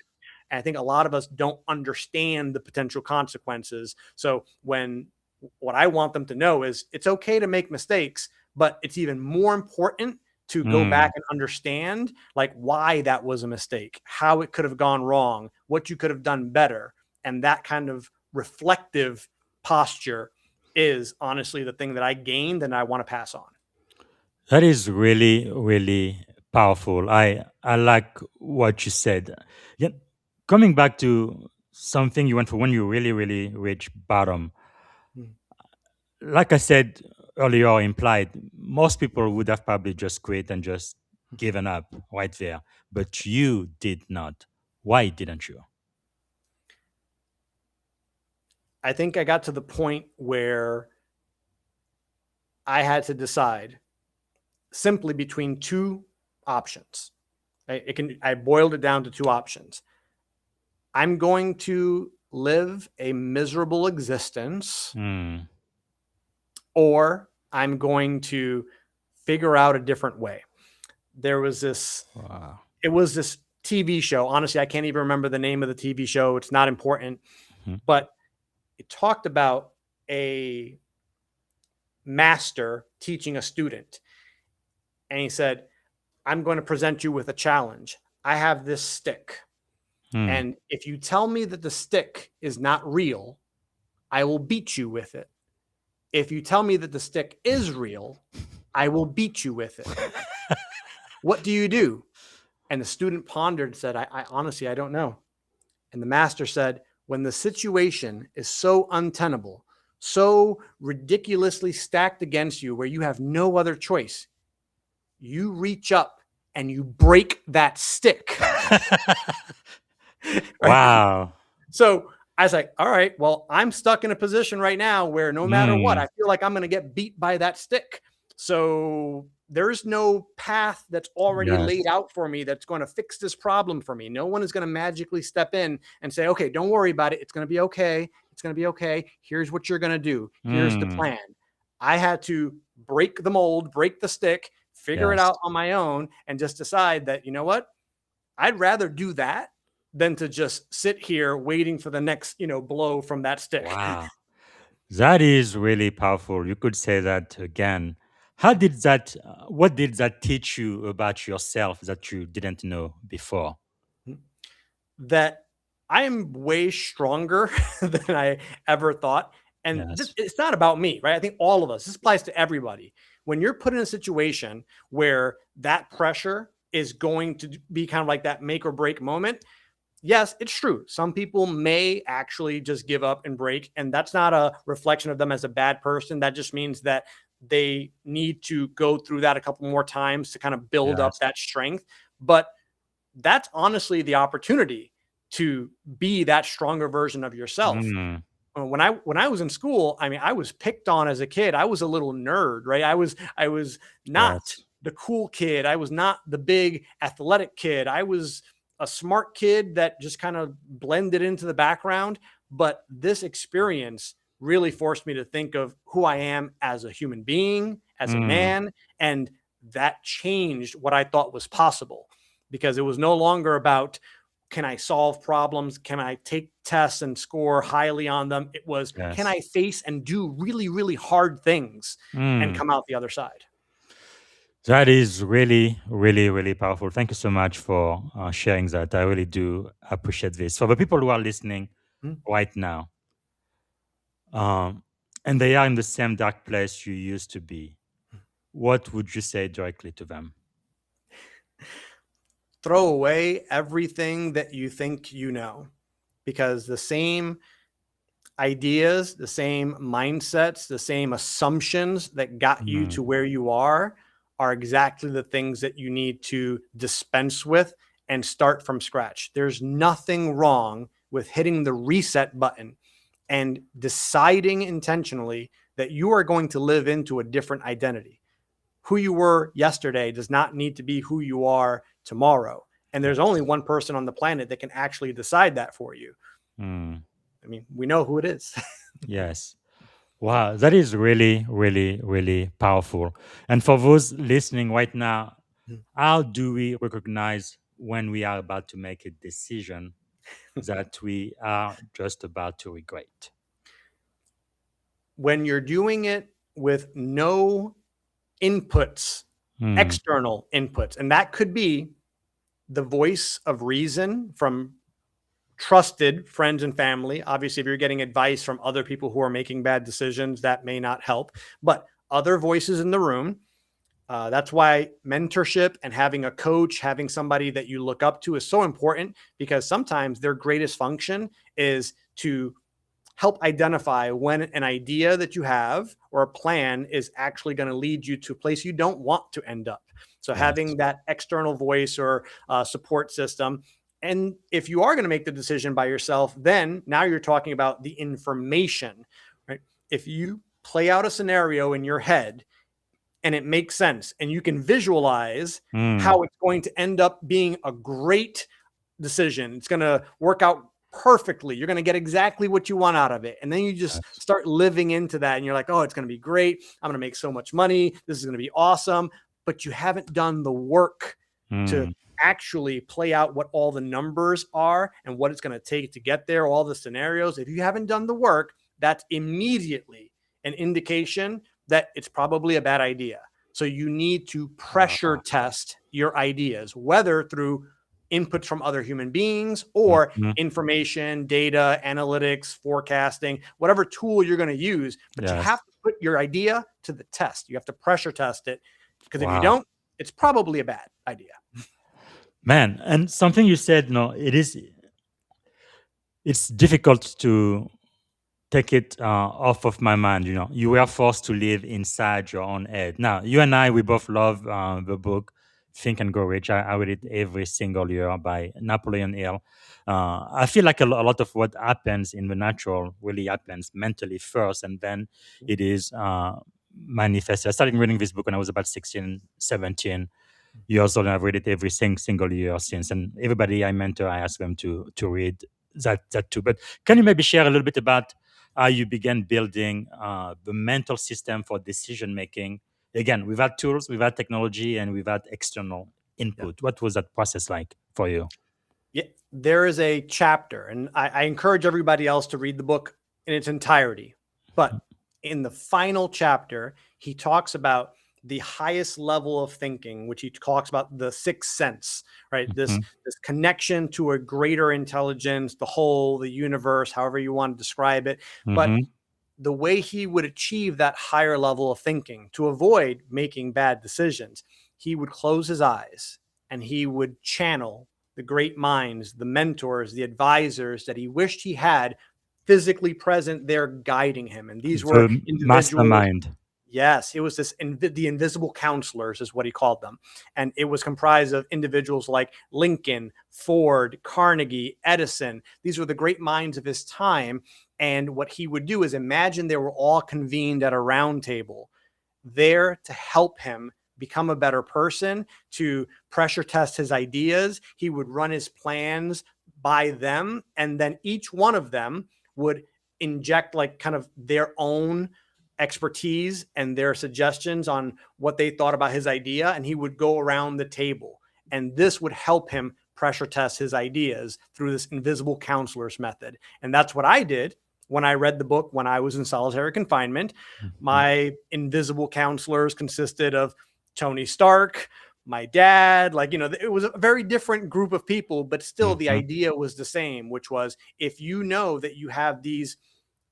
[SPEAKER 3] And I think a lot of us don't understand the potential consequences. So what I want them to know is it's okay to make mistakes, but it's even more important to go back and understand like why that was a mistake, how it could have gone wrong, what you could have done better. And that kind of reflective posture is honestly the thing that I gained and I want to pass on.
[SPEAKER 4] That is really, really powerful. I like what you said. Yeah, coming back to something you went for when you really, really reach bottom. Like I said earlier, or implied, most people would have probably just quit and just given up right there. But you did not. Why didn't you?
[SPEAKER 3] I think I got to the point where I had to decide simply between two options. I boiled it down to two options. I'm going to live a miserable existence, or I'm going to figure out a different way. There was this, it was this TV show. Honestly, I can't even remember the name of the TV show. It's not important, but it talked about a master teaching a student. And he said, I'm going to present you with a challenge. I have this stick. And if you tell me that the stick is not real, I will beat you with it. If you tell me that the stick is real, I will beat you with it. What do you do? And the student pondered and said, I honestly, I don't know. And the master said, when the situation is so untenable, so ridiculously stacked against you where you have no other choice, you reach up and you break that stick.
[SPEAKER 4] Wow.
[SPEAKER 3] So I was like, all right, well, I'm stuck in a position right now where no matter what, I feel like I'm going to get beat by that stick. So there's no path that's already laid out for me that's going to fix this problem for me. No one is going to magically step in and say, okay, don't worry about it. It's going to be okay. It's going to be okay. Here's what you're going to do. Here's the plan. I had to break the mold, break the stick, figure it out on my own, and just decide that, you know what, I'd rather do that than to just sit here waiting for the next, blow from that stick.
[SPEAKER 4] Wow. That is really powerful. You could say that again. What did that teach you about yourself that you didn't know before?
[SPEAKER 3] That I am way stronger than I ever thought. And it's not about me, right? I think all of us, this applies to everybody. When you're put in a situation where that pressure is going to be kind of like that make or break moment, yes, it's true. Some people may actually just give up and break. And that's not a reflection of them as a bad person. That just means that they need to go through that a couple more times to kind of build up that strength. But that's honestly the opportunity to be that stronger version of yourself. When I was in school, I mean, I was picked on as a kid. I was a little nerd, right? I was not the cool kid. I was not the big athletic kid. I was a smart kid that just kind of blended into the background. But this experience really forced me to think of who I am as a human being, as a man. And that changed what I thought was possible, because it was no longer about, can I solve problems? Can I take tests and score highly on them? It was, can I face and do really, really hard things and come out the other side?
[SPEAKER 4] That is really, really, really powerful. Thank you so much for sharing that. I really do appreciate this. For the people who are listening right now, and they are in the same dark place you used to be, what would you say directly to them?
[SPEAKER 3] Throw away everything that you think you know, because the same ideas, the same mindsets, the same assumptions that got you to where you are exactly the things that you need to dispense with and start from scratch. There's nothing wrong with hitting the reset button and deciding intentionally that you are going to live into a different identity. Who you were yesterday does not need to be who you are tomorrow. And there's only one person on the planet that can actually decide that for you. I mean, we know who it is.
[SPEAKER 4] Yes. Wow, that is really, really, really powerful. And for those listening right now, how do we recognize when we are about to make a decision that we are just about to regret?
[SPEAKER 3] When you're doing it with no inputs external inputs. And that could be the voice of reason from trusted friends and family. Obviously, if you're getting advice from other people who are making bad decisions, that may not help, but other voices in the room. That's why mentorship and having a coach, having somebody that you look up to is so important, because sometimes their greatest function is to help identify when an idea that you have or a plan is actually going to lead you to a place you don't want to end up. So having that external voice or support system. And if you are going to make the decision by yourself, then now you're talking about the information, right? If you play out a scenario in your head and it makes sense and you can visualize how it's going to end up being a great decision, it's going to work out perfectly, you're going to get exactly what you want out of it. And then you just start living into that and you're like, oh, it's going to be great. I'm going to make so much money. This is going to be awesome. But you haven't done the work to actually play out what all the numbers are and what it's going to take to get there, all the scenarios. If you haven't done the work, that's immediately an indication that it's probably a bad idea. So you need to pressure test your ideas, whether through inputs from other human beings or information, data, analytics, forecasting, whatever tool you're going to use. But you have to put your idea to the test. You have to pressure test it, because if you don't, it's probably a bad idea.
[SPEAKER 4] Man, and something you said, it's difficult to take it off of my mind. You were forced to live inside your own head. Now, you and I, we both love the book Think and Grow Rich. I read it every single year by Napoleon Hill. I feel like a lot of what happens in the natural really happens mentally first, and then it is manifested. I started reading this book when I was about 16, 17 years old, and I've read it every single year since. And everybody I mentor, I ask them to read that too. But can you maybe share a little bit about how you began building the mental system for decision making? Again, without tools, without technology, and without external input. What was that process like for you?
[SPEAKER 3] Yeah, there is a chapter, and I encourage everybody else to read the book in its entirety. But in the final chapter, he talks about the highest level of thinking, which he talks about the sixth sense, right? This connection to a greater intelligence, the whole, the universe, however you want to describe it. But the way he would achieve that higher level of thinking to avoid making bad decisions, he would close his eyes and he would channel the great minds, the mentors, the advisors that he wished he had physically present there guiding him. And these were individuals.
[SPEAKER 4] Mastermind.
[SPEAKER 3] Yes, it was the invisible counselors is what he called them. And it was comprised of individuals like Lincoln, Ford, Carnegie, Edison. These were the great minds of his time. And what he would do is imagine they were all convened at a round table there to help him become a better person, to pressure test his ideas. He would run his plans by them. And then each one of them would inject like kind of their own expertise and their suggestions on what they thought about his idea. And he would go around the table, and this would help him pressure test his ideas through this invisible counselors method. And that's what I did when I read the book when I was in solitary confinement. My invisible counselors consisted of Tony Stark, my dad, it was a very different group of people, but still the idea was the same, which was, if you know that you have these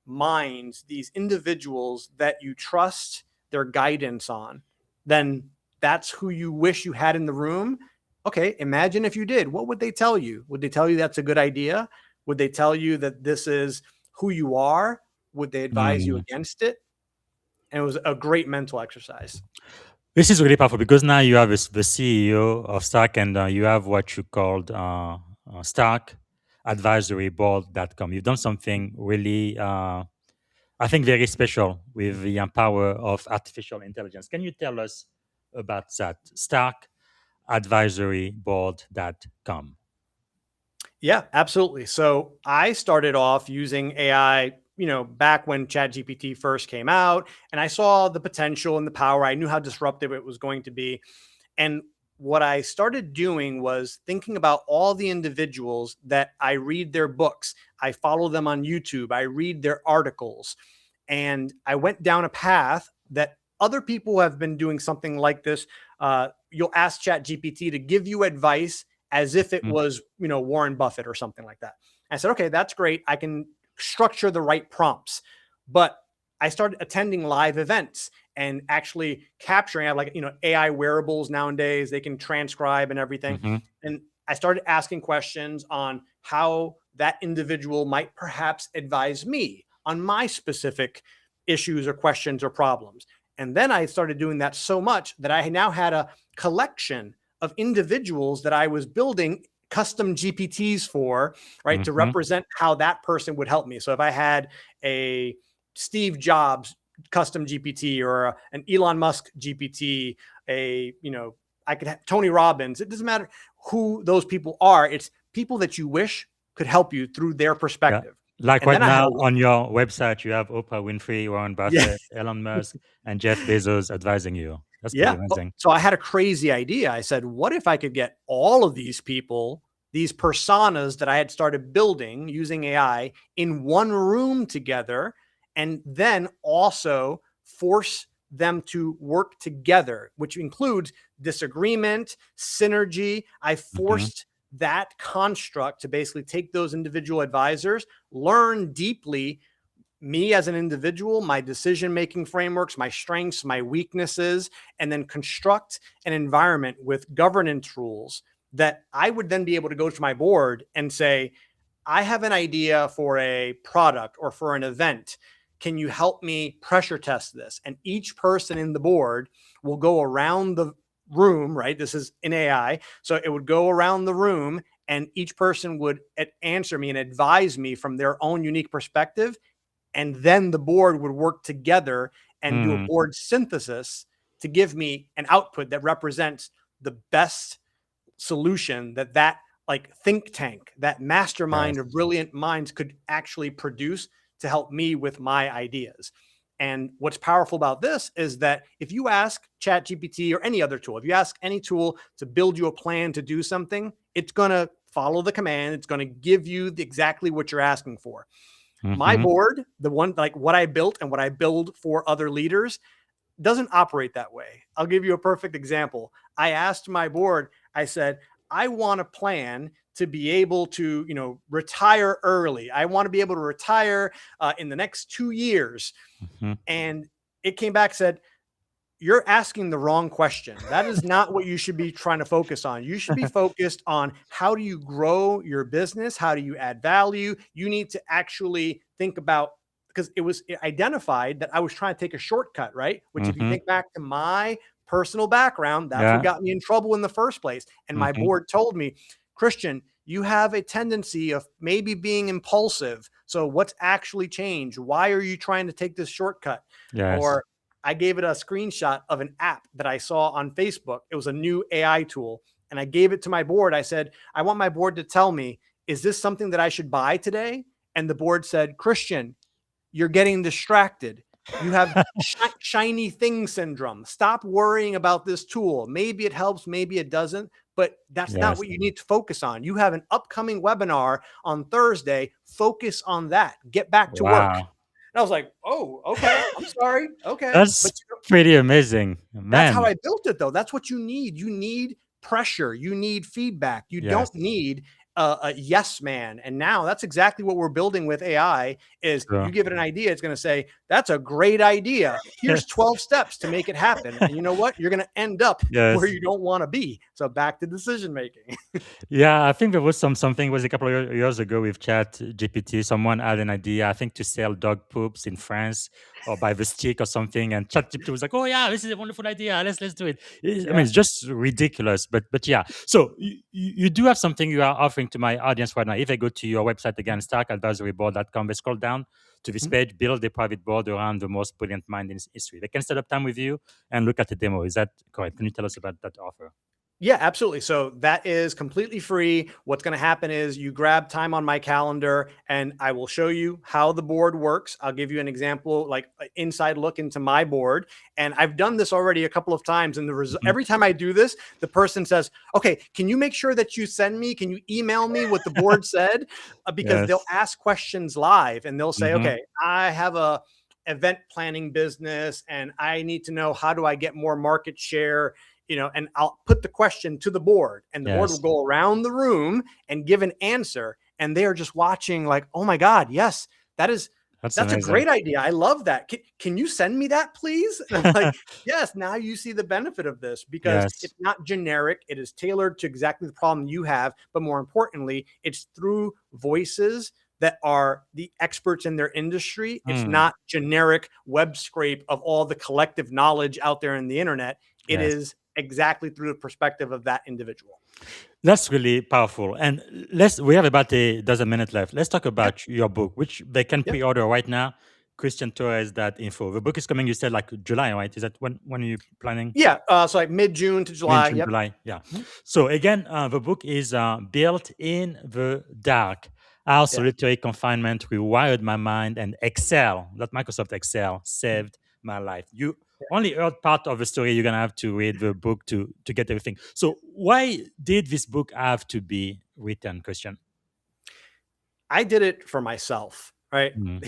[SPEAKER 3] minds, these individuals that you trust their guidance on, then that's who you wish you had in the room. Okay, imagine if you did. What would they tell you? Would they tell you that's a good idea? Would they tell you that this is who you are? Would they advise you against it? And it was a great mental exercise.
[SPEAKER 4] This is really powerful, because now you have the CEO of Stark, and you have what you called Stark Advisory Board.com. You've done something really, I think, very special with the power of artificial intelligence. Can you tell us about that? Stark Advisory Board.com.
[SPEAKER 3] Yeah, absolutely. So I started off using AI, back when ChatGPT first came out, and I saw the potential and the power. I knew how disruptive it was going to be. And what I started doing was thinking about all the individuals that I read their books. I follow them on YouTube. I read their articles. And I went down a path that other people have been doing something like this you'll ask ChatGPT to give you advice as if it
[SPEAKER 4] Mm.
[SPEAKER 3] was, Warren Buffett or something like that. I said, okay, that's great. I can structure the right prompts. But I started attending live events and actually capturing. I have like, AI wearables nowadays, they can transcribe and everything.
[SPEAKER 4] Mhm.
[SPEAKER 3] And I started asking questions on how that individual might perhaps advise me on my specific issues or questions or problems. And then I started doing that so much that I now had a collection of individuals that I was building custom GPTs for, right, to
[SPEAKER 4] Mhm.
[SPEAKER 3] represent how that person would help me. So if I had a Steve Jobs custom GPT or an Elon Musk GPT, I could have Tony Robbins. It doesn't matter who those people are. It's people that you wish could help you through their
[SPEAKER 4] Yeah.
[SPEAKER 3] perspective.
[SPEAKER 4] Like
[SPEAKER 3] And
[SPEAKER 4] right
[SPEAKER 3] then I had
[SPEAKER 4] now
[SPEAKER 3] a
[SPEAKER 4] on your website, you have Oprah Winfrey, Warren
[SPEAKER 3] yeah,
[SPEAKER 4] Buffett, Elon Musk, and Jeff Bezos advising you. That's pretty
[SPEAKER 3] yeah.
[SPEAKER 4] amazing.
[SPEAKER 3] So I had a crazy idea. I said, what if I could get all of these people, these personas that I had started building using AI in one room together, and then also force them to work together, which includes disagreement, synergy. I
[SPEAKER 4] Mhm.
[SPEAKER 3] forced that construct to basically take those individual advisors, learn deeply me as an individual, my decision-making frameworks, my strengths, my weaknesses, and then construct an environment with governance rules that I would then be able to go to my board and say, I have an idea for a product or for an event. Can you help me pressure test this? And each person in the board will go around the room, right? This is in AI. So it would go around the room and each person would answer me and advise me from their own unique perspective. And then the board would work together and do a
[SPEAKER 4] Mm.
[SPEAKER 3] board synthesis to give me an output that represents the best solution that like think tank, that mastermind
[SPEAKER 4] Yes.
[SPEAKER 3] of brilliant minds could actually produce to help me with my ideas. And what's powerful about this is that if you ask ChatGPT or any other tool, if you ask any tool to build you a plan to do something, it's going to follow the command. It's going to give you exactly what you're asking for. My
[SPEAKER 4] Mhm.
[SPEAKER 3] board, the one like what I built and what I build for other leaders, doesn't operate that way. I'll give you a perfect example. I asked my board, I said, I want a plan to be able to, retire early. I want to be able to retire in the next 2 years.
[SPEAKER 4] Mhm.
[SPEAKER 3] And it came back, said, you're asking the wrong question. That is not what you should be trying to focus on. You should be focused on how do you grow your business? How do you add value? You need to actually think about, because it identified that I was trying to take a shortcut, right? Which if you
[SPEAKER 4] Mhm.
[SPEAKER 3] think back to my personal background, that's what
[SPEAKER 4] Yeah.
[SPEAKER 3] got me in trouble in the first place. And my
[SPEAKER 4] Mhm.
[SPEAKER 3] board told me, Christian, you have a tendency of maybe being impulsive. So what's actually changed? Why are you trying to take this shortcut?
[SPEAKER 4] Yes.
[SPEAKER 3] Or I gave it a screenshot of an app that I saw on Facebook. It was a new AI tool. And I gave it to my board. I said, I want my board to tell me, is this something that I should buy today? And the board said, Christian, you're getting distracted. You have shiny thing syndrome. Stop worrying about this tool. Maybe it helps, maybe it doesn't, but that's not
[SPEAKER 4] Yes.
[SPEAKER 3] what you need to focus on. You have an upcoming webinar on Thursday. Focus on that. Get back to work.
[SPEAKER 4] Wow.
[SPEAKER 3] And I was like, oh, okay. I'm sorry. Okay.
[SPEAKER 4] That's
[SPEAKER 3] But
[SPEAKER 4] pretty amazing,
[SPEAKER 3] that's how
[SPEAKER 4] man.
[SPEAKER 3] I built it, though. That's what you need. You need pressure. You need feedback. You
[SPEAKER 4] Yes.
[SPEAKER 3] don't need a yes man. And now that's exactly what we're building with AI is
[SPEAKER 4] Sure.
[SPEAKER 3] you give it an idea, it's going to say, that's a great idea. Here's 12 steps to make it happen. And you know what? You're going to end up where
[SPEAKER 4] Yes.
[SPEAKER 3] you don't want to be. So back to decision making.
[SPEAKER 4] Yeah, I think there was something was a couple of years ago with Chat GPT. Someone had an idea, I think, to sell dog poops in France or by the stick or something, and Chat GPT was like, "Oh yeah, this is a wonderful idea. Let's do it." I mean,
[SPEAKER 3] Yeah.
[SPEAKER 4] it's just ridiculous, but yeah. So you do have something you are offering to my audience right now. If I go to your website again, starkadvisoryboard.com, they scroll down to this page, build a private board around the most brilliant mind in history. They can set up time with you and look at the demo. Is that correct? Can you tell us about that offer?
[SPEAKER 3] Yeah, absolutely. So that is completely free. What's going to happen is you grab time on my calendar and I will show you how the board works. I'll give you an example, like an inside look into my board. And I've done this already a couple of times. And
[SPEAKER 4] Mhm.
[SPEAKER 3] every time I do this, the person says, okay, can you make sure that you send me, can you email me what the board said? Because they'll
[SPEAKER 4] Yes.
[SPEAKER 3] ask questions live and they'll say,
[SPEAKER 4] Mhm.
[SPEAKER 3] okay, I have event planning business and I need to know how do I get more market share and I'll put the question to the board, and the board will
[SPEAKER 4] Yes.
[SPEAKER 3] go around the room and give an answer. And they are just watching like, oh my God, yes, that's a
[SPEAKER 4] amazing.
[SPEAKER 3] great idea. I love that. Can you send me that, please? And I'm like, yes, now you see the benefit of this, because
[SPEAKER 4] Yes.
[SPEAKER 3] it's not generic. It is tailored to exactly the problem you have. But more importantly, it's through voices that are the experts in their industry. It's not generic web scrape of all the collective knowledge out there in the internet. It
[SPEAKER 4] Yes.
[SPEAKER 3] is exactly through the perspective of that individual.
[SPEAKER 4] That's really powerful. And we have about a dozen minutes left. Let's talk about your book, which they can
[SPEAKER 3] Yeah.
[SPEAKER 4] pre-order right now. Christian Torres info. The book is coming, you said, like July, right? Is that when are you planning?
[SPEAKER 3] Yeah. So like mid-June to July.
[SPEAKER 4] June,
[SPEAKER 3] Yep.
[SPEAKER 4] July. Yeah. So again, the book is Built in the Dark. How solitary confinement rewired my mind, and Excel, not Microsoft Excel, saved my life. You only heard part of the story. You're gonna have to read the book to get everything. So why did this book have to be written, Christian?
[SPEAKER 3] I did it for myself, right?
[SPEAKER 4] Mm.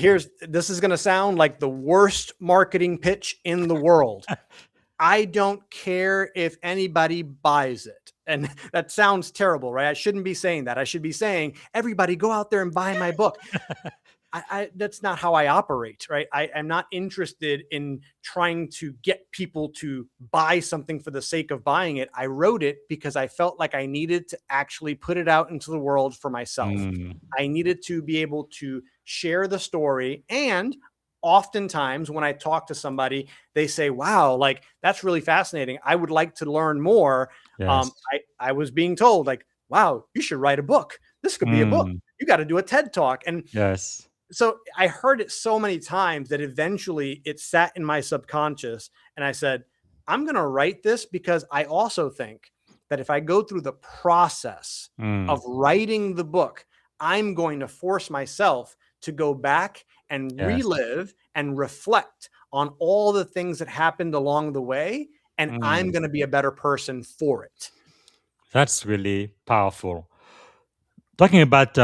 [SPEAKER 3] This is going to sound like the worst marketing pitch in the world. I don't care if anybody buys it. And that sounds terrible, right? I shouldn't be saying that. I should be saying, everybody go out there and buy my book. That's not how I operate, right? I'm not interested in trying to get people to buy something for the sake of buying it. I wrote it because I felt like I needed to actually put it out into the world for myself. I needed to be able to share the story. And oftentimes when I talk to somebody, they say, wow, like that's really fascinating. I would like to learn more.
[SPEAKER 4] Yes.
[SPEAKER 3] I was being told like, wow, you should write a book. This could be a book. You got to do a TED Talk. And
[SPEAKER 4] yes.
[SPEAKER 3] So I heard it so many times that eventually it sat in my subconscious. And I said, I'm going to write this because I also think that if I go through the process of writing the book, I'm going to force myself to go back and relive and reflect on all the things that happened along the way. And I'm going to be a better person for it.
[SPEAKER 4] That's really powerful. Talking about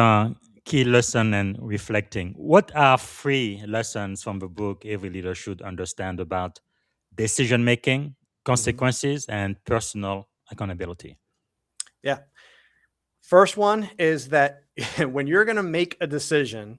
[SPEAKER 4] key lesson and reflecting, what are 3 lessons from the book every leader should understand about decision making, consequences, and personal accountability?
[SPEAKER 3] Yeah. First one is that when you're going to make a decision,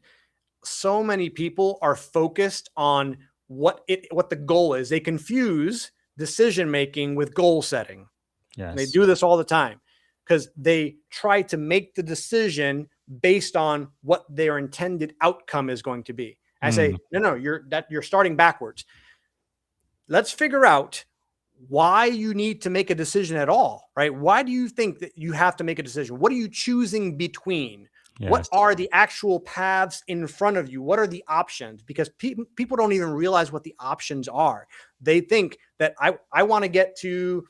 [SPEAKER 3] so many people are focused on what the goal is. They confuse decision making with goal setting.
[SPEAKER 4] Yes.
[SPEAKER 3] And they do this all the time because they try to make the decision based on what their intended outcome is going to be. I say, no, you're starting backwards. Let's figure out why you need to make a decision at all, right? Why do you think that you have to make a decision? What are you choosing between?
[SPEAKER 4] Yes.
[SPEAKER 3] What are the actual paths in front of you? What are the options? Because people don't even realize what the options are. They think that I want to get to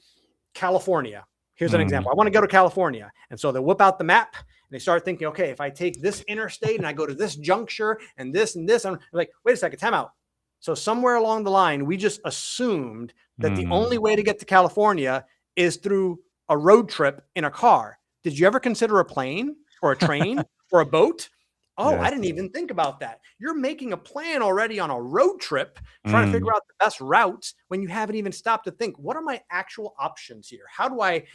[SPEAKER 3] California. Here's an example. I want to go to California. And so they whip out the map and they start thinking, okay, if I take this interstate and I go to this juncture and this, I'm like, wait a second, time out. So somewhere along the line, we just assumed that the only way to get to California is through a road trip in a car. Did you ever consider a plane or a train or a boat? Oh, yes. I didn't even think about that. You're making a plan already on a road trip, trying to figure out the best routes when you haven't even stopped to think, what are my actual options here? How do I,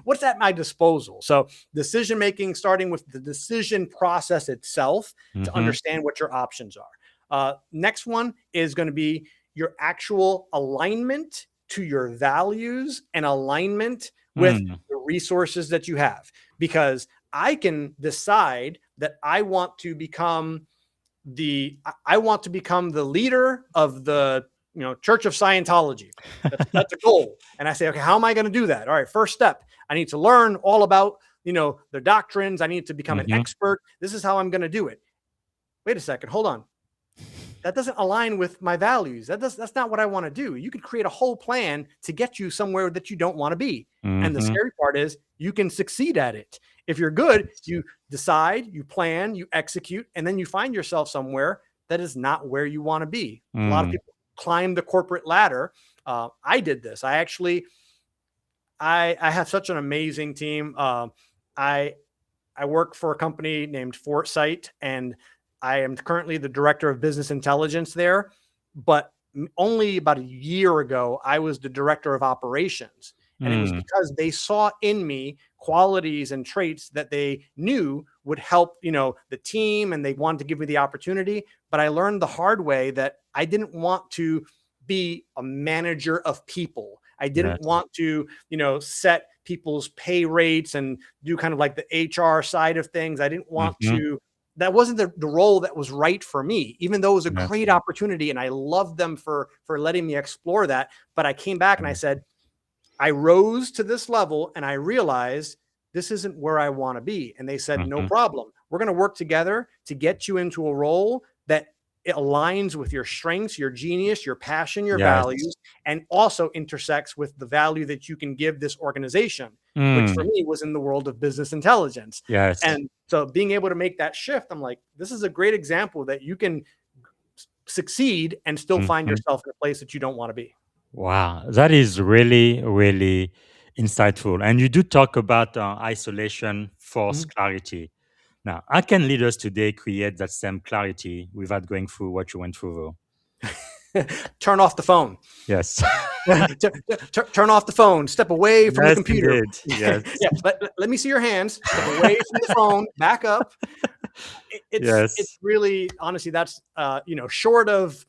[SPEAKER 3] what's at my disposal? So decision-making, starting with the decision process itself to understand what your options are. Next one is going to be your actual alignment to your values and alignment with the resources that you have, because I can decide that I want to become the leader of the Church of Scientology. That's a goal. And I say, okay, how am I going to do that? All right, first step, I need to learn all about their doctrines. I need to become an expert. This is how I'm going to do it. Wait a second, hold on. That doesn't align with my values. That's not what I want to do. You could create a whole plan to get you somewhere that you don't want to be. And the scary part is you can succeed at it. If you're good, you decide, you plan, you execute, and then you find yourself somewhere that is not where you want to be. A lot of people climb the corporate ladder. I did this. I have such an amazing team. I work for a company named Foresight, and I am currently the director of business intelligence there. But only about a year ago, I was the director of operations. And it was because they saw in me qualities and traits that they knew would help, the team, and they wanted to give me the opportunity. But I learned the hard way that I didn't want to be a manager of people. I didn't want to, set people's pay rates and do kind of like the HR side of things. I didn't want to, that wasn't the role that was right for me, even though it was a great opportunity. And I loved them for letting me explore that. But I came back and I said, I rose to this level and I realized this isn't where I want to be. And they said, no problem. We're going to work together to get you into a role that it aligns with your strengths, your genius, your passion, your values, and also intersects with the value that you can give this organization, which for me was in the world of business intelligence. And so being able to make that shift, I'm like, this is a great example that you can succeed and still find yourself in a place that you don't want to be.
[SPEAKER 4] Wow, that is really, really insightful. And you do talk about isolation, force clarity. Now, how can leaders today create that same clarity without going through what you went through, though?
[SPEAKER 3] Turn off the phone.
[SPEAKER 4] Yes.
[SPEAKER 3] Turn off the phone. Step away from the computer.
[SPEAKER 4] Indeed. Yes.
[SPEAKER 3] Let me see your hands. Step away from the phone. Back up. It's really, honestly, that's short of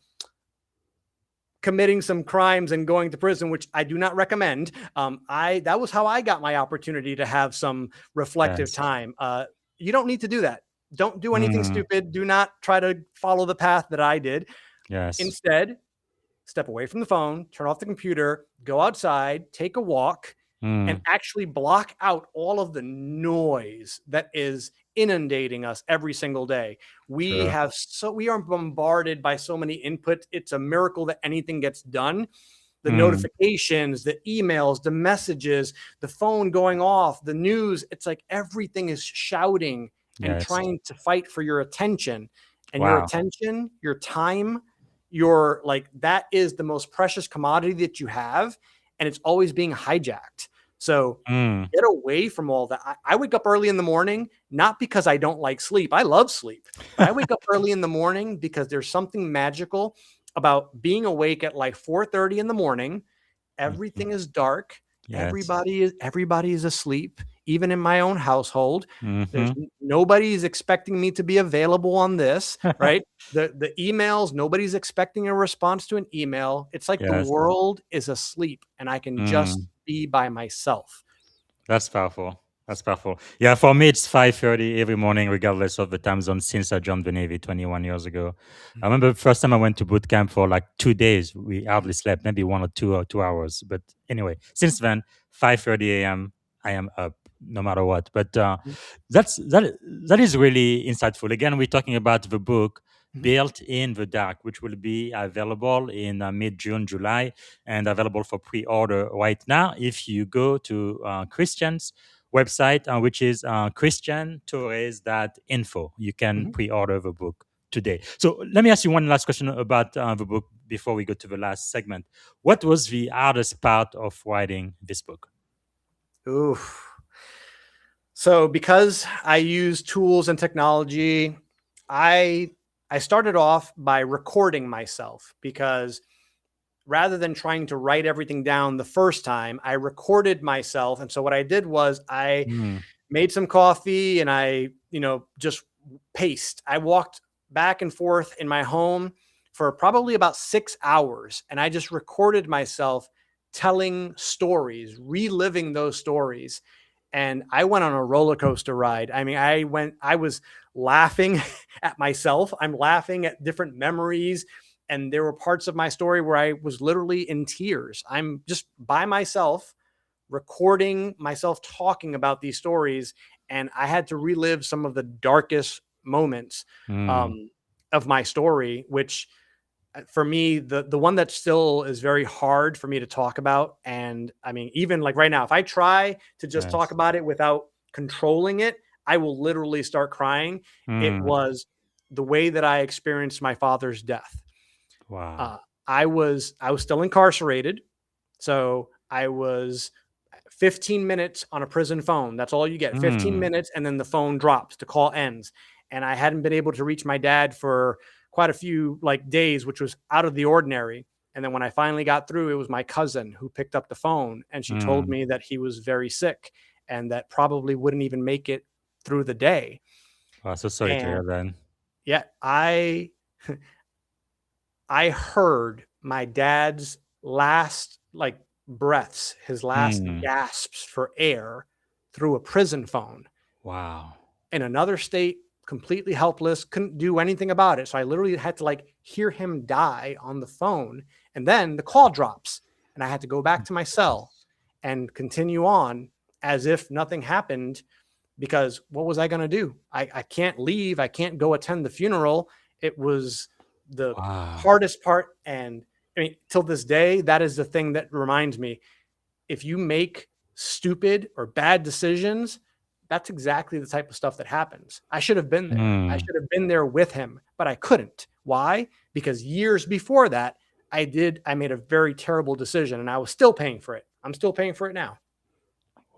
[SPEAKER 3] committing some crimes and going to prison, which I do not recommend. That was how I got my opportunity to have some reflective time. You don't need to do that. Don't do anything stupid. Do not try to follow the path that I did. Instead, step away from the phone, turn off the computer, go outside, take a walk, and actually block out all of the noise that is inundating us every single day. We are bombarded by so many inputs. It's a miracle that anything gets done. The notifications, the emails, the messages, the phone going off, the news. It's like everything is shouting and trying to fight for your attention. And your attention, your time, that is the most precious commodity that you have. And it's always being hijacked. So get away from all that. I wake up early in the morning, not because I don't like sleep. I love sleep. But I wake up early in the morning because there's something magical about being awake at like 4:30 in the morning. Everything is dark. Everybody is asleep, even in my own household. Nobody is expecting me to be available on this, right? The emails, nobody's expecting a response to an email. It's like the world is asleep and I can just be by myself.
[SPEAKER 4] That's powerful. That's powerful. Yeah, for me, it's 5:30 every morning, regardless of the time zone, since I joined the Navy 21 years ago. I remember the first time I went to boot camp for like 2 days. We hardly slept, maybe 1 or 2 hours. But anyway, since then, 5:30 a.m., I am up no matter what. But that is really insightful. Again, we're talking about the book, Built in the Dark, which will be available in mid-June, July, and available for pre-order right now. If you go to Christian's website, which is christiantorres.info, you can pre-order the book today. So let me ask you one last question about the book before we go to the last segment. What was the hardest part of writing this book?
[SPEAKER 3] So because I use tools and technology, I started off by recording myself, because rather than trying to write everything down the first time, I recorded myself. And so what I did was I made some coffee and I, just paced. I walked back and forth in my home for probably about 6 hours. And I just recorded myself telling stories, reliving those stories. And I went on a roller coaster ride. I mean, I was laughing at myself. I'm laughing at different memories. And there were parts of my story where I was literally in tears. I'm just by myself, recording myself talking about these stories. And I had to relive some of the darkest moments of my story, which for me, the one that still is very hard for me to talk about. And I mean, even like right now, if I try to just talk about it without controlling it, I will literally start crying. It was the way that I experienced my father's death.
[SPEAKER 4] Wow.
[SPEAKER 3] I was still incarcerated. So I was 15 minutes on a prison phone. That's all you get. 15 minutes. And then the phone drops, the call ends. And I hadn't been able to reach my dad for quite a few days, which was out of the ordinary. And then when I finally got through, it was my cousin who picked up the phone, and she told me that he was very sick and that probably wouldn't even make it through the day.
[SPEAKER 4] Wow, so sorry to hear
[SPEAKER 3] And
[SPEAKER 4] that.
[SPEAKER 3] yeah, I heard my dad's last breaths, his last
[SPEAKER 4] Mm.
[SPEAKER 3] gasps for air through a prison phone
[SPEAKER 4] Wow.
[SPEAKER 3] in another state, completely helpless, couldn't do anything about it. So I literally had to hear him die on the phone. And then the call drops and I had to go back to my cell and continue on as if nothing happened, because what was I going to do? I can't leave. I can't go attend the funeral. It was the
[SPEAKER 4] Wow.
[SPEAKER 3] hardest part. And I mean, till this day, that is the thing that reminds me, if you make stupid or bad decisions, that's exactly the type of stuff that happens. I should have been there. I
[SPEAKER 4] Mm.
[SPEAKER 3] should have been there with him, but I couldn't. Why? Because years before that, I made a very terrible decision and I was still paying for it. I'm still paying for it now.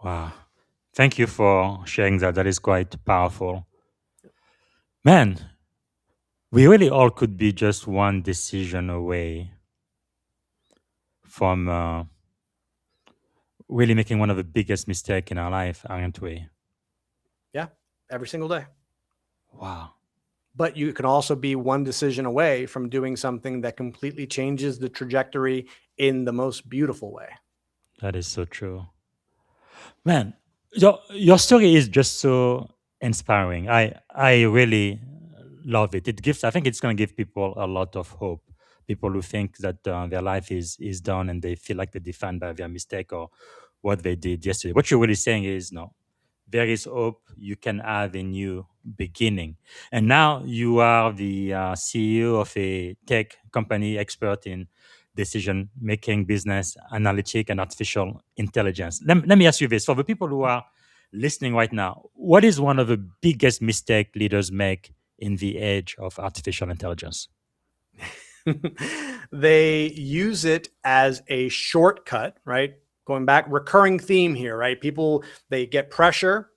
[SPEAKER 4] Wow. Thank you for sharing that. That is quite powerful. Man, we really all could be just one decision away from really making one of the biggest mistakes in our life, aren't we?
[SPEAKER 3] Yeah, every single day.
[SPEAKER 4] Wow.
[SPEAKER 3] But you can also be one decision away from doing something that completely changes the trajectory in the most beautiful way.
[SPEAKER 4] That is so true. Man, your story is just so inspiring. I really love it. It gives. I think it's going to give people a lot of hope. People who think that their life is done and they feel like they're defined by their mistake or what they did yesterday. What you're really saying is no. There is hope. You can have a new beginning. And now you are the CEO of a tech company expert in decision making, business analytic, and artificial intelligence. Let me ask you this: for the people who are listening right now, what is one of the biggest mistakes leaders make in the age of artificial intelligence?
[SPEAKER 3] They use it as a shortcut, right? Going back, recurring theme here, right? People, they get pressure.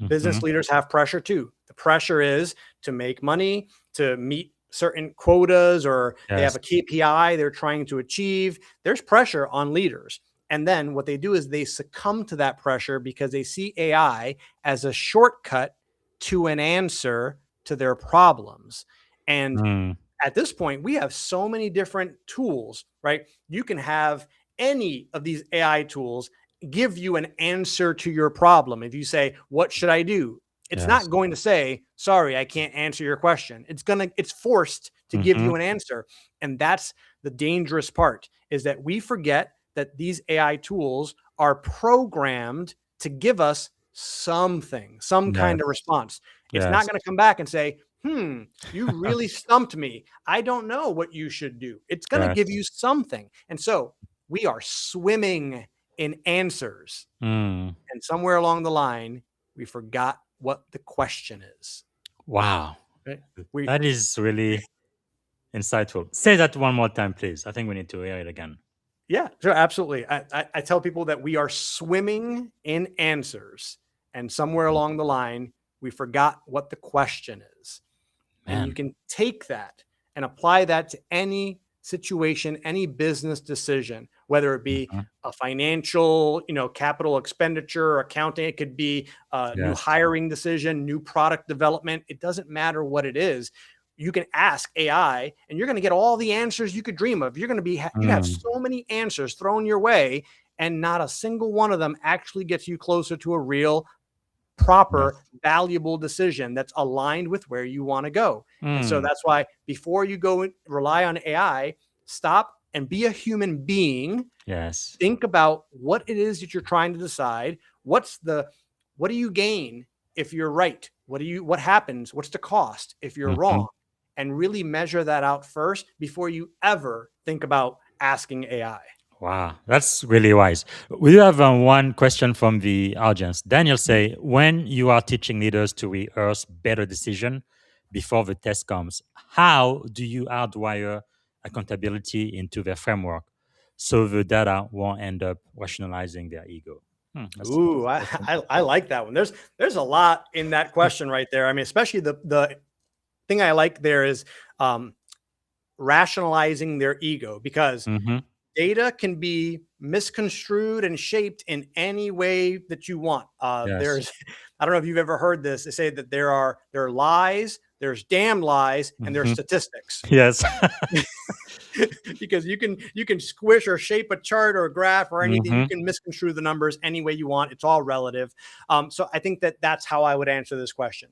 [SPEAKER 3] Business
[SPEAKER 4] Mhm.
[SPEAKER 3] leaders have pressure too. The pressure is to make money, to meet certain quotas, or they have
[SPEAKER 4] Yes.
[SPEAKER 3] a KPI they're trying to achieve. There's pressure on leaders. And then what they do is they succumb to that pressure because they see AI as a shortcut to an answer to their problems. And
[SPEAKER 4] Mm.
[SPEAKER 3] at this point, we have so many different tools, right? You can have any of these AI tools give you an answer to your problem. If you say, what should I do? It's
[SPEAKER 4] Yes.
[SPEAKER 3] not going to say, sorry, I can't answer your question. It's forced to give
[SPEAKER 4] Mhm.
[SPEAKER 3] you an answer. And that's the dangerous part, is that we forget that these AI tools are programmed to give us something, some kind of
[SPEAKER 4] Yes.
[SPEAKER 3] response. It's not
[SPEAKER 4] Yes.
[SPEAKER 3] going to come back and say, you really stumped me. I don't know what you should do. It's going to give
[SPEAKER 4] Yes.
[SPEAKER 3] you something. And so we are swimming in answers.
[SPEAKER 4] Mm.
[SPEAKER 3] And somewhere along the line, we forgot what the question is.
[SPEAKER 4] Wow.
[SPEAKER 3] Right? We,
[SPEAKER 4] That is really insightful. Say that one more time, please. I think we need to hear it again.
[SPEAKER 3] yeah, sure, absolutely. I tell people that we are swimming in answers. And somewhere along the line, we forgot what the question is. And you
[SPEAKER 4] Man.
[SPEAKER 3] can take that and apply that to any situation, any business decision, whether it be
[SPEAKER 4] Mhm.
[SPEAKER 3] a financial, capital expenditure, accounting. It could be a new
[SPEAKER 4] Yes.
[SPEAKER 3] hiring decision, new product development. It doesn't matter what it is. You can ask AI and you're going to get all the answers you could dream of. You're going to be, you have
[SPEAKER 4] Mm.
[SPEAKER 3] so many answers thrown your way, and not a single one of them actually gets you closer to a real, proper,
[SPEAKER 4] Yes.
[SPEAKER 3] valuable decision that's aligned with where you want to go. And so
[SPEAKER 4] Mm.
[SPEAKER 3] that's why before you go and rely on AI, stop and be a human being.
[SPEAKER 4] Yes.
[SPEAKER 3] Think about what it is that you're trying to decide. What do you gain if you're right? What happens? What's the cost if you're
[SPEAKER 4] Mhm.
[SPEAKER 3] wrong? And really measure that out first before you ever think about asking AI.
[SPEAKER 4] Wow, that's really wise. We do have one question from the audience. Daniel say, when you are teaching leaders to rehearse better decision before the test comes, how do you hardwire accountability into their framework so the data won't end up rationalizing their ego?
[SPEAKER 3] Ooh,
[SPEAKER 4] That's
[SPEAKER 3] I,
[SPEAKER 4] interesting.
[SPEAKER 3] I like that one. There's a lot in that question right there. I mean, especially the thing I like there is, um, rationalizing their ego, because
[SPEAKER 4] Mm-hmm.
[SPEAKER 3] data can be misconstrued and shaped in any way that you want.
[SPEAKER 4] Yes.
[SPEAKER 3] There's, I don't know if you've ever heard this. They say that there are lies, there's damn lies, and there's
[SPEAKER 4] Mm-hmm.
[SPEAKER 3] statistics.
[SPEAKER 4] Yes.
[SPEAKER 3] Because you can squish or shape a chart or a graph or anything. You
[SPEAKER 4] Mm-hmm.
[SPEAKER 3] can misconstrue the numbers any way you want. It's all relative. So I think that that's how I would answer this question.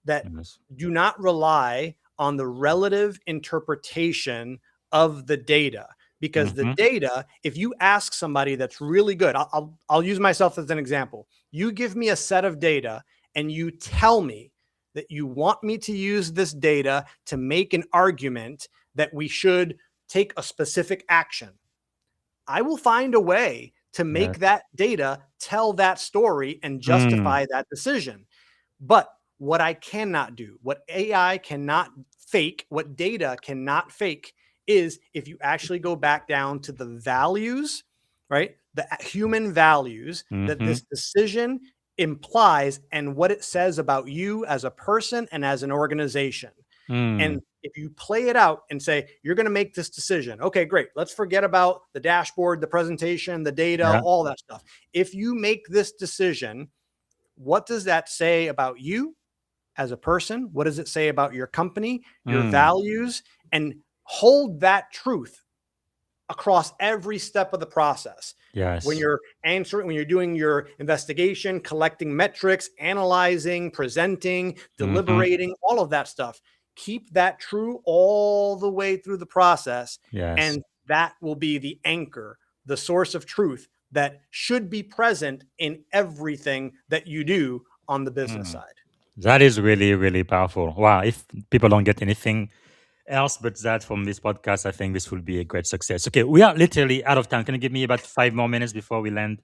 [SPEAKER 3] That
[SPEAKER 4] Yes.
[SPEAKER 3] do not rely on the relative interpretation of the data, because the
[SPEAKER 4] Mm-hmm.
[SPEAKER 3] data, if you ask somebody that's really good, I'll use myself as an example. You give me a set of data and you tell me that you want me to use this data to make an argument that we should take a specific action. I will find a way to make
[SPEAKER 4] Yes.
[SPEAKER 3] that data tell that story and
[SPEAKER 4] Mm.
[SPEAKER 3] justify that decision. But what I cannot do, what AI cannot fake, what data cannot fake, is if you actually go back down to the values, right? The human values that
[SPEAKER 4] Mm-hmm.
[SPEAKER 3] this decision implies and what it says about you as a person and as an organization.
[SPEAKER 4] Mm.
[SPEAKER 3] And if you play it out and say, you're going to make this decision, okay, great. Let's forget about the dashboard, the presentation, the data,
[SPEAKER 4] Yeah.
[SPEAKER 3] all that stuff. If you make this decision, what does that say about you as a person? What does it say about your company, your
[SPEAKER 4] Mm.
[SPEAKER 3] values? And hold that truth across every step of the process.
[SPEAKER 4] Yes.
[SPEAKER 3] When you're answering, when you're doing your investigation, collecting metrics, analyzing, presenting, deliberating, all of that stuff, keep that true all the way through the process.
[SPEAKER 4] Yes.
[SPEAKER 3] And that will be the anchor, the source of truth that should be present in everything that you do on the business side.
[SPEAKER 4] That is really, really powerful. Wow. If people don't get anything else but that from this podcast, I think this will be a great success. Okay, we are literally out of time. Can you give me about 5 more minutes before we land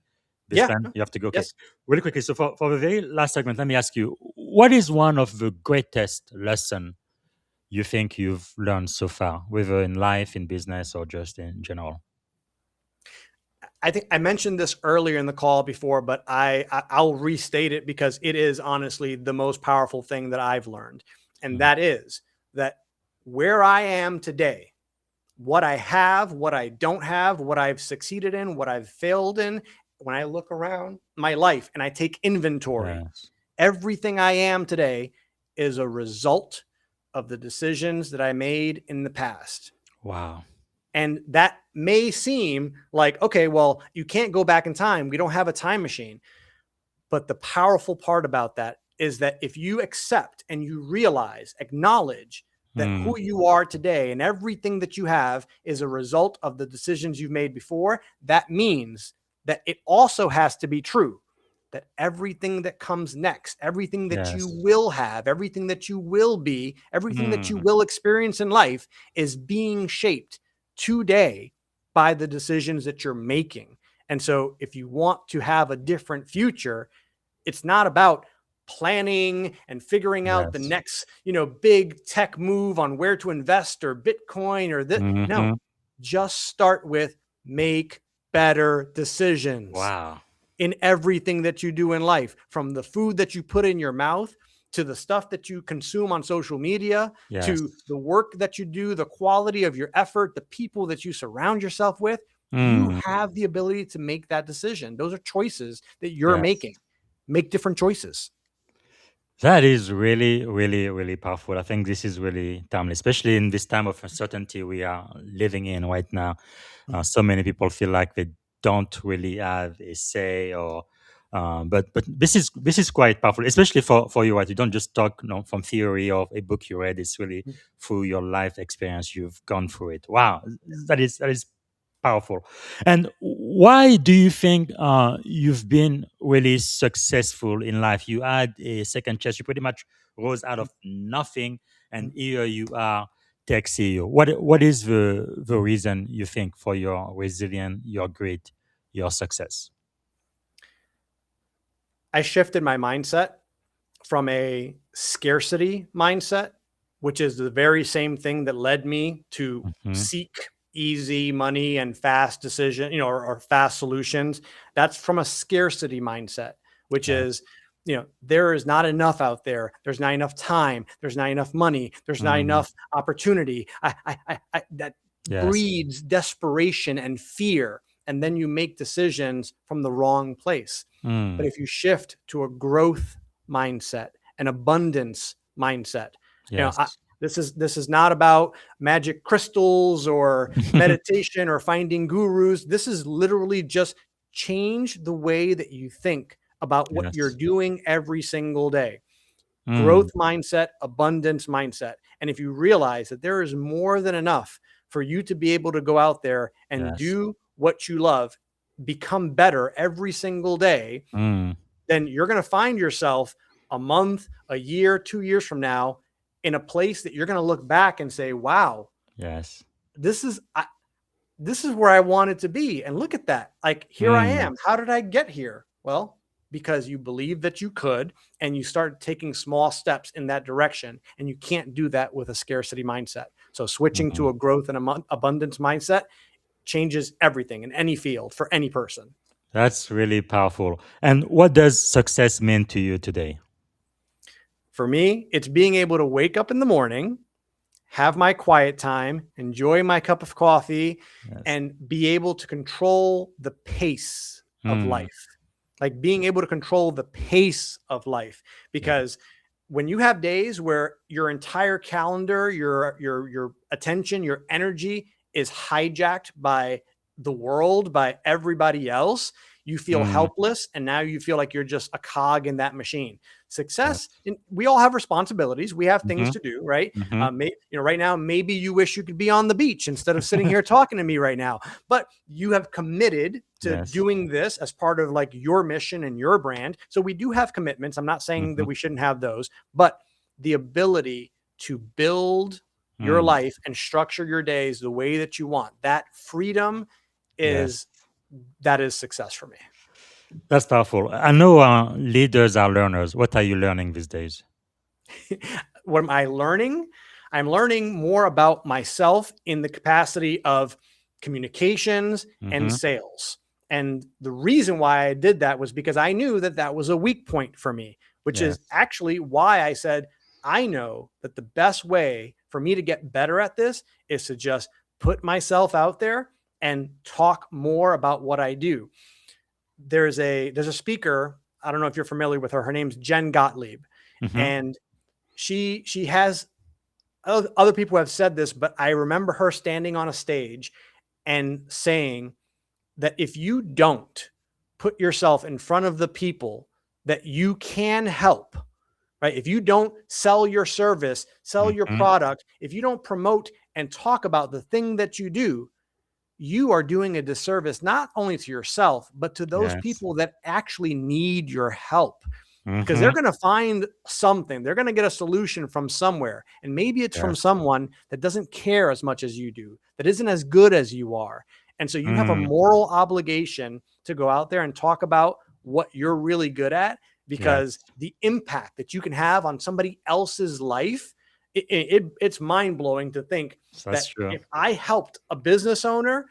[SPEAKER 4] this
[SPEAKER 3] Yeah.
[SPEAKER 4] plan? You have to go. Okay,
[SPEAKER 3] Yes.
[SPEAKER 4] really quickly. So for the very last segment, let me ask you, what is one of the greatest lesson you think you've learned so far, whether in life, in business, or just in general?
[SPEAKER 3] I think I mentioned this earlier in the call before, but I'll restate it because it is honestly the most powerful thing that I've learned. And that is that where I am today, what I have, what I don't have, what I've succeeded in, what I've failed in, when I look around my life and I take inventory,
[SPEAKER 4] Yes.
[SPEAKER 3] everything I am today is a result of the decisions that I made in the past.
[SPEAKER 4] Wow.
[SPEAKER 3] And that may seem like, okay, well, you can't go back in time. We don't have a time machine. But the powerful part about that is that if you accept and you realize, acknowledge that who you are today and everything that you have is a result of the decisions you've made before, that means that it also has to be true that everything that comes next, everything that you
[SPEAKER 4] Yes.
[SPEAKER 3] will have, everything that you will be, everything that you will experience in life is being shaped today by the decisions that you're making. And so if you want to have a different future, it's not about planning and figuring out the
[SPEAKER 4] Yes.
[SPEAKER 3] next, big tech move on where to invest or Bitcoin or this. No, just start with make better decisions
[SPEAKER 4] Wow.
[SPEAKER 3] in everything that you do in life, from the food that you put in your mouth to the stuff that you consume on social media,
[SPEAKER 4] Yes.
[SPEAKER 3] to the work that you do, the quality of your effort, the people that you surround yourself with. You have the ability to make that decision. Those are choices that you're
[SPEAKER 4] Yes.
[SPEAKER 3] making. Make different choices.
[SPEAKER 4] That is really, really, really powerful. I think this is really timely, especially in this time of uncertainty we are living in right now. So many people feel like they don't really have a say, or but this is quite powerful, especially for you. Right, you don't just talk, from theory or a book you read. It's really through your life experience. You've gone through it. Wow, that is powerful. And why do you think you've been really successful in life? You had a second chance. You pretty much rose out of nothing, and here you are, tech CEO. What is the reason you think for your resilience, your grit, your success?
[SPEAKER 3] I shifted my mindset from a scarcity mindset, which is the very same thing that led me to seek easy money and fast decision, or fast solutions. That's from a scarcity mindset, which is there is not enough out there. There's not enough time. There's not enough money. There's not enough opportunity. That breeds desperation and fear. And then you make decisions from the wrong place. But if you shift to a growth mindset, an abundance mindset, this is not about magic crystals or meditation or finding gurus. This is literally just change the way that you think about what you're doing every single day. Growth mindset, abundance mindset. And if you realize that there is more than enough for you to be able to go out there and do what you love, become better every single day, then you're going to find yourself a month, a year, 2 years from now in a place that you're going to look back and say, wow, this is where I wanted to be. And look at that. Like, here I am. How did I get here? Well, because you believe that you could, and you start taking small steps in that direction. And you can't do that with a scarcity mindset. So switching to a growth and abundance mindset changes everything in any field for any person.
[SPEAKER 4] That's really powerful. And what does success mean to you today?
[SPEAKER 3] For me, it's being able to wake up in the morning, have my quiet time, enjoy my cup of coffee, and be able to control the pace of life. Like being able to control the pace of life. Because when you have days where your entire calendar, your attention, your energy is hijacked by the world, by everybody else, you feel helpless. And now you feel like you're just a cog in that machine. Success, we all have responsibilities. We have things to do, right? Right now, maybe you wish you could be on the beach instead of sitting here talking to me right now. But you have committed to doing this as part of like your mission and your brand. So we do have commitments. I'm not saying that we shouldn't have those, but the ability to build your life and structure your days the way that you want, that freedom is success for me.
[SPEAKER 4] That's powerful. I know leaders are learners. What are you learning these days?
[SPEAKER 3] What am I learning? I'm learning more about myself in the capacity of communications and sales. And the reason why I did that was because I knew that that was a weak point for me, which is actually why I said, I know that the best way for me to get better at this is to just put myself out there and talk more about what I do. There's a speaker. I don't know if you're familiar with her. Her name's Jen Gottlieb. And she has, other people have said this, but I remember her standing on a stage and saying that if you don't put yourself in front of the people that you can help, right? If you don't sell your service, sell your product, if you don't promote and talk about the thing that you do, you are doing a disservice, not only to yourself, but to those people that actually need your help, because they're going to find something. They're going to get a solution from somewhere. And maybe it's from someone that doesn't care as much as you do, that isn't as good as you are. And so you have a moral obligation to go out there and talk about what you're really good at, because the impact that you can have on somebody else's life, it's mind blowing to think that if I helped a business owner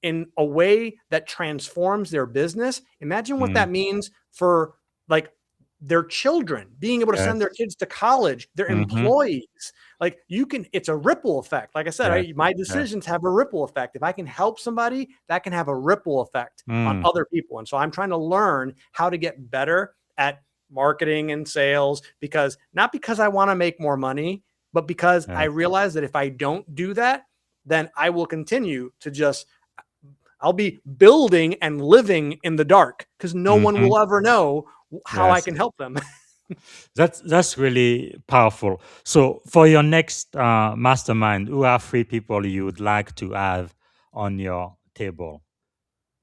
[SPEAKER 3] in a way that transforms their business, imagine what that means for like their children, being able to send their kids to college, their employees. Like it's a ripple effect. Like I said, my decisions have a ripple effect. If I can help somebody, that can have a ripple effect on other people. And so I'm trying to learn how to get better at marketing and sales, not because I want to make more money, but because I realize that if I don't do that, then I will continue to I'll be building and living in the dark, because no one will ever know how I can help them.
[SPEAKER 4] That's really powerful. So for your next mastermind, who are 3 people you would like to have on your table?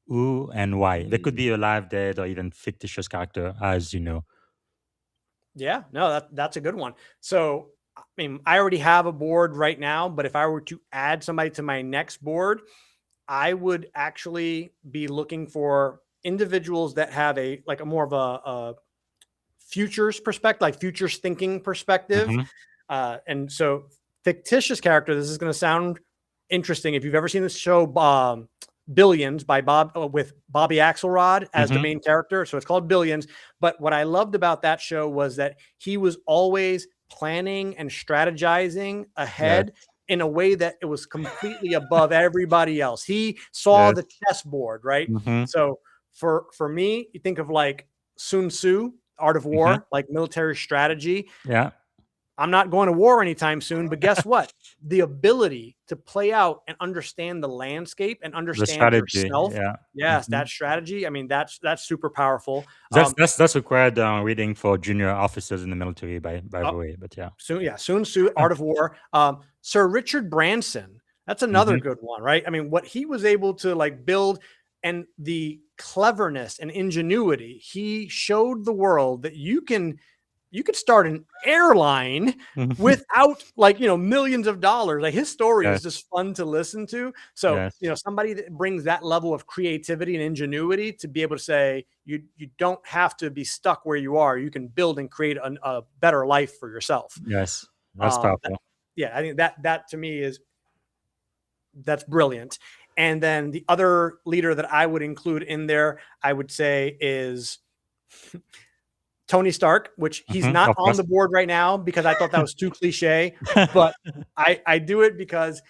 [SPEAKER 4] Who and why? They could be alive, dead, or even fictitious character, as you know.
[SPEAKER 3] Yeah, no, that's a good one. So, I mean, I already have a board right now, but if I were to add somebody to my next board, I would actually be looking for individuals that have a more of a futures perspective, like futures thinking perspective. And so fictitious character, this is going to sound interesting. If you've ever seen this show, Billions by with Bobby Axelrod as the
[SPEAKER 4] Mm-hmm.
[SPEAKER 3] main character. So it's called Billions. But what I loved about that show was that he was always planning and strategizing
[SPEAKER 4] Yes.
[SPEAKER 3] ahead in a way that it was completely above everybody else. He saw
[SPEAKER 4] Yes.
[SPEAKER 3] the chessboard, right?
[SPEAKER 4] Mm-hmm.
[SPEAKER 3] So for me, you think of like Sun Tzu, Art of
[SPEAKER 4] Mm-hmm.
[SPEAKER 3] War, like military strategy.
[SPEAKER 4] Yeah.
[SPEAKER 3] I'm not going to war anytime soon, but guess what? The ability to play out and understand the landscape and
[SPEAKER 4] The
[SPEAKER 3] understand
[SPEAKER 4] strategy.
[SPEAKER 3] yourself.
[SPEAKER 4] Yeah.
[SPEAKER 3] Yes,
[SPEAKER 4] Mm-hmm.
[SPEAKER 3] that strategy. I mean, that's super powerful.
[SPEAKER 4] That's required reading for junior officers in the military, by
[SPEAKER 3] Uh,
[SPEAKER 4] the way. But yeah.
[SPEAKER 3] Sun Tzu, Art of War. Sir Richard Branson. That's another
[SPEAKER 4] Mm-hmm.
[SPEAKER 3] good one, right? I mean, what he was able to like build and the cleverness and ingenuity, he showed the world that you could start an airline
[SPEAKER 4] Mm-hmm.
[SPEAKER 3] without like, millions of dollars. Like his story
[SPEAKER 4] Yes.
[SPEAKER 3] is just fun to listen to. So,
[SPEAKER 4] Yes.
[SPEAKER 3] somebody that brings that level of creativity and ingenuity to be able to say, you don't have to be stuck where you are. You can build and create a better life for yourself.
[SPEAKER 4] Yes. That's powerful.
[SPEAKER 3] I think that to me that's brilliant. And then the other leader that I would include in there, I would say is Tony Stark, which he's
[SPEAKER 4] Mhm,
[SPEAKER 3] not
[SPEAKER 4] of
[SPEAKER 3] on
[SPEAKER 4] course.
[SPEAKER 3] the board right now because I thought that was too cliche, but I do it because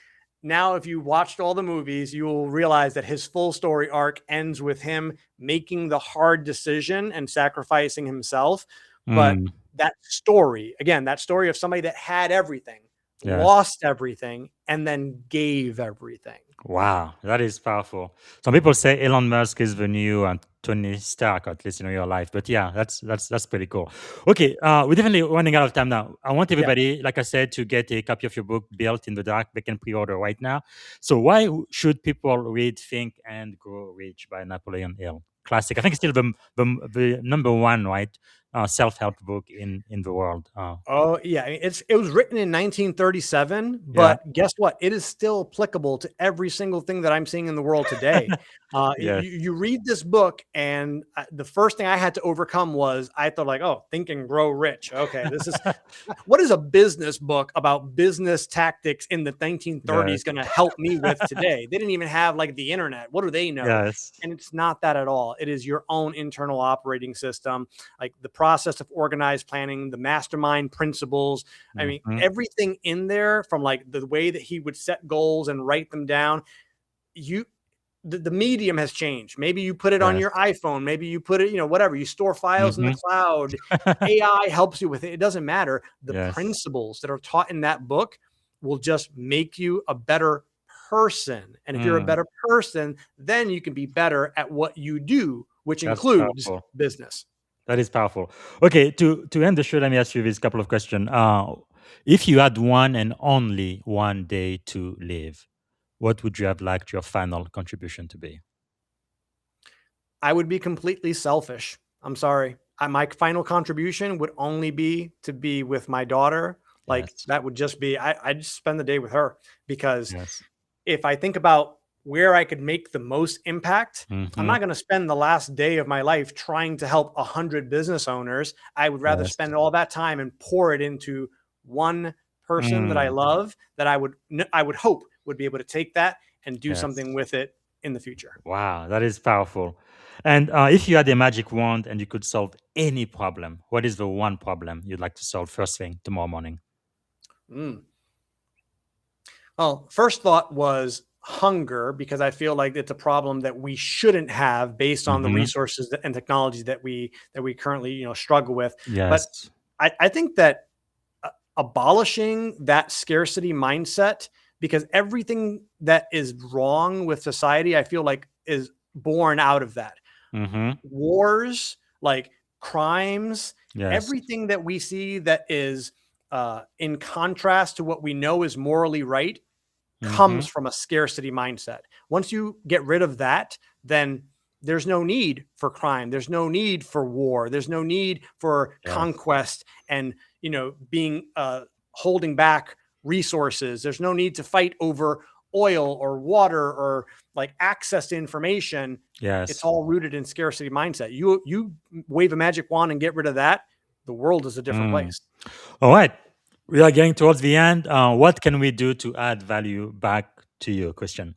[SPEAKER 3] now if you watched all the movies, you will realize that his full story arc ends with him making the hard decision and sacrificing himself. But
[SPEAKER 4] Mm,
[SPEAKER 3] that story, again, that story of somebody that had everything,
[SPEAKER 4] yes.
[SPEAKER 3] lost everything, and then gave everything.
[SPEAKER 4] Wow, that is powerful. Some people say Elon Musk is the new Tony Stark, at least in real life. But yeah, that's pretty cool. Okay, we're definitely running out of time now. I want
[SPEAKER 3] Yeah.
[SPEAKER 4] everybody, like I said, to get a copy of your book, Built in the Dark. They can pre-order right now. So why should people read Think and Grow Rich by Napoleon Hill? Classic. I think it's still the number one, right? Self-help book in the world.
[SPEAKER 3] Oh yeah, I mean, it was written in 1937,
[SPEAKER 4] Yeah.
[SPEAKER 3] but guess what? It is still applicable to every single thing that I'm seeing in the world today.
[SPEAKER 4] Yes.
[SPEAKER 3] You read this book, and the first thing I had to overcome was I thought like, oh, Think and Grow Rich. Okay, this is what is a business book about business tactics in the 1930s
[SPEAKER 4] Yes.
[SPEAKER 3] going to help me with today? They didn't even have like the internet. What do they know?
[SPEAKER 4] Yes.
[SPEAKER 3] And it's not that at all. It is your own internal operating system, like the process of organized planning, the mastermind principles. I mean,
[SPEAKER 4] Mhm.
[SPEAKER 3] everything in there, from like the way that he would set goals and write them down. The medium has changed. Maybe you put it on
[SPEAKER 4] Yes.
[SPEAKER 3] your iPhone. Maybe you put it, whatever. You store files in the
[SPEAKER 4] Mhm.
[SPEAKER 3] cloud. AI helps you with it. It doesn't matter. The
[SPEAKER 4] Yes.
[SPEAKER 3] principles that are taught in that book will just make you a better person. And if you're a
[SPEAKER 4] Mm.
[SPEAKER 3] better person, then you can be better at what you do, which
[SPEAKER 4] That's
[SPEAKER 3] includes
[SPEAKER 4] powerful.
[SPEAKER 3] business.
[SPEAKER 4] That is powerful. Okay, to end the show, let me ask you this couple of questions. If you had one and only one day to live, what would you have liked your final contribution to be?
[SPEAKER 3] I would be completely selfish. I'm sorry. My final contribution would only be to be with my daughter. Like
[SPEAKER 4] Yes.
[SPEAKER 3] that would just be, I'd just spend the day with her, because
[SPEAKER 4] Yes.
[SPEAKER 3] if I think about where I could make the most impact, I'm
[SPEAKER 4] Mhm.
[SPEAKER 3] not going to spend the last day of my life trying to help 100 business owners. I would rather
[SPEAKER 4] Yes.
[SPEAKER 3] spend all that time and pour it into one person that I
[SPEAKER 4] Mm.
[SPEAKER 3] love, that I would hope would be able to take that and do
[SPEAKER 4] Yes.
[SPEAKER 3] something with it in the future.
[SPEAKER 4] Wow, that is powerful. And if you had a magic wand and you could solve any problem, what is the one problem you'd like to solve first thing tomorrow morning?
[SPEAKER 3] Mm. Well, first thought was hunger, because I feel like it's a problem that we shouldn't have based on the
[SPEAKER 4] Mhm.
[SPEAKER 3] resources and technologies that we currently struggle with. But
[SPEAKER 4] Yes.
[SPEAKER 3] I think that abolishing that scarcity mindset, because everything that is wrong with society, I feel like, is born out of that.
[SPEAKER 4] Mm-hmm.
[SPEAKER 3] Wars, like crimes,
[SPEAKER 4] Yes.
[SPEAKER 3] everything that we see that is in contrast to what we know is morally right comes
[SPEAKER 4] Mhm.
[SPEAKER 3] from a scarcity mindset. Once you get rid of that, then there's no need for crime. There's no need for war. There's no need for
[SPEAKER 4] Yes.
[SPEAKER 3] conquest and, being holding back resources. There's no need to fight over oil or water or like access to information.
[SPEAKER 4] Yes.
[SPEAKER 3] It's all rooted in scarcity mindset. You wave a magic wand and get rid of that, the world is a different place.
[SPEAKER 4] All right. We are getting towards the end. What can we do to add value back to you, Christian?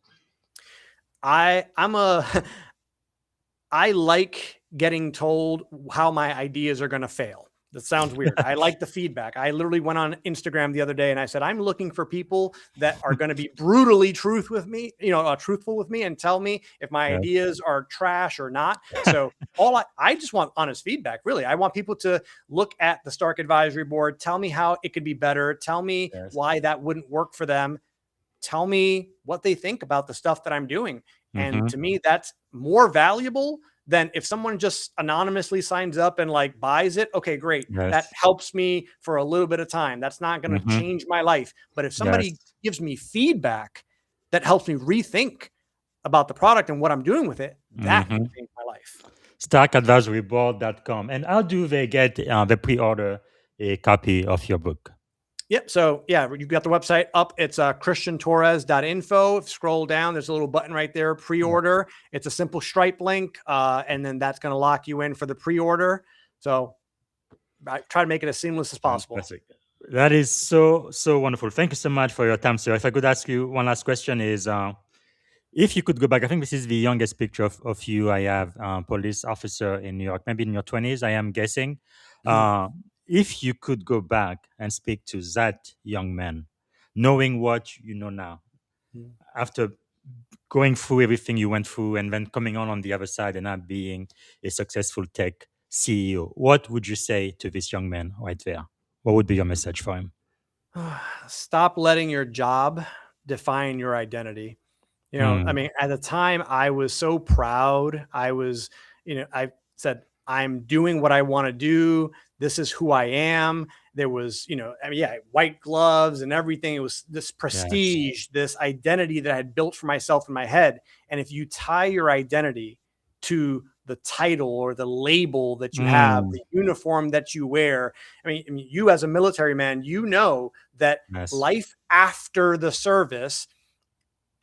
[SPEAKER 3] I'm a I like getting told how my ideas are going to fail. That sounds weird. I like the feedback. I literally went on Instagram the other day and I said, I'm looking for people that are going to be brutally truthful with me and tell me if my
[SPEAKER 4] Yes.
[SPEAKER 3] ideas are trash or not. So I just want honest feedback. Really. I want people to look at the Stark Advisory Board, tell me how it could be better. Tell me
[SPEAKER 4] Yes.
[SPEAKER 3] why that wouldn't work for them. Tell me what they think about the stuff that I'm doing. And to me, that's more valuable than if someone just anonymously signs up and like buys it. Okay, great. That
[SPEAKER 4] Yes.
[SPEAKER 3] helps me for a little bit of time. That's not going to change my life. But if somebody
[SPEAKER 4] Yes.
[SPEAKER 3] gives me feedback that helps me rethink about the product and what I'm doing with it, that can change my life.
[SPEAKER 4] StarkAdvisoryBoard.com. And how do they get the pre-order a copy of your book?
[SPEAKER 3] Yep. So yeah, you've got the website up. It's christiantorres.info. If you scroll down, there's a little button right there, pre-order. It's a simple Stripe link. And then that's going to lock you in for the pre-order. So I try to make it as seamless as possible.
[SPEAKER 4] Fantastic. That is so wonderful. Thank you so much for your time, sir. If I could ask you one last question is, if you could go back, I think this is the youngest picture of you I have, police officer in New York, maybe in your 20s, I am guessing. If you could go back and speak to that young man, knowing what you know now, after going through everything you went through and then coming on the other side and now being a successful tech CEO, what would you say to this young man right there? What would be your message for him?
[SPEAKER 3] Stop letting your job define your identity. I mean, at the time I was so proud. I said, I'm doing what I want to do. This is who I am. There was, white gloves and everything. It was this prestige, this identity that I had built for myself in my head. And if you tie your identity to the title or the label that you have, the uniform that you wear, I mean, you as a military man, you know that life after the service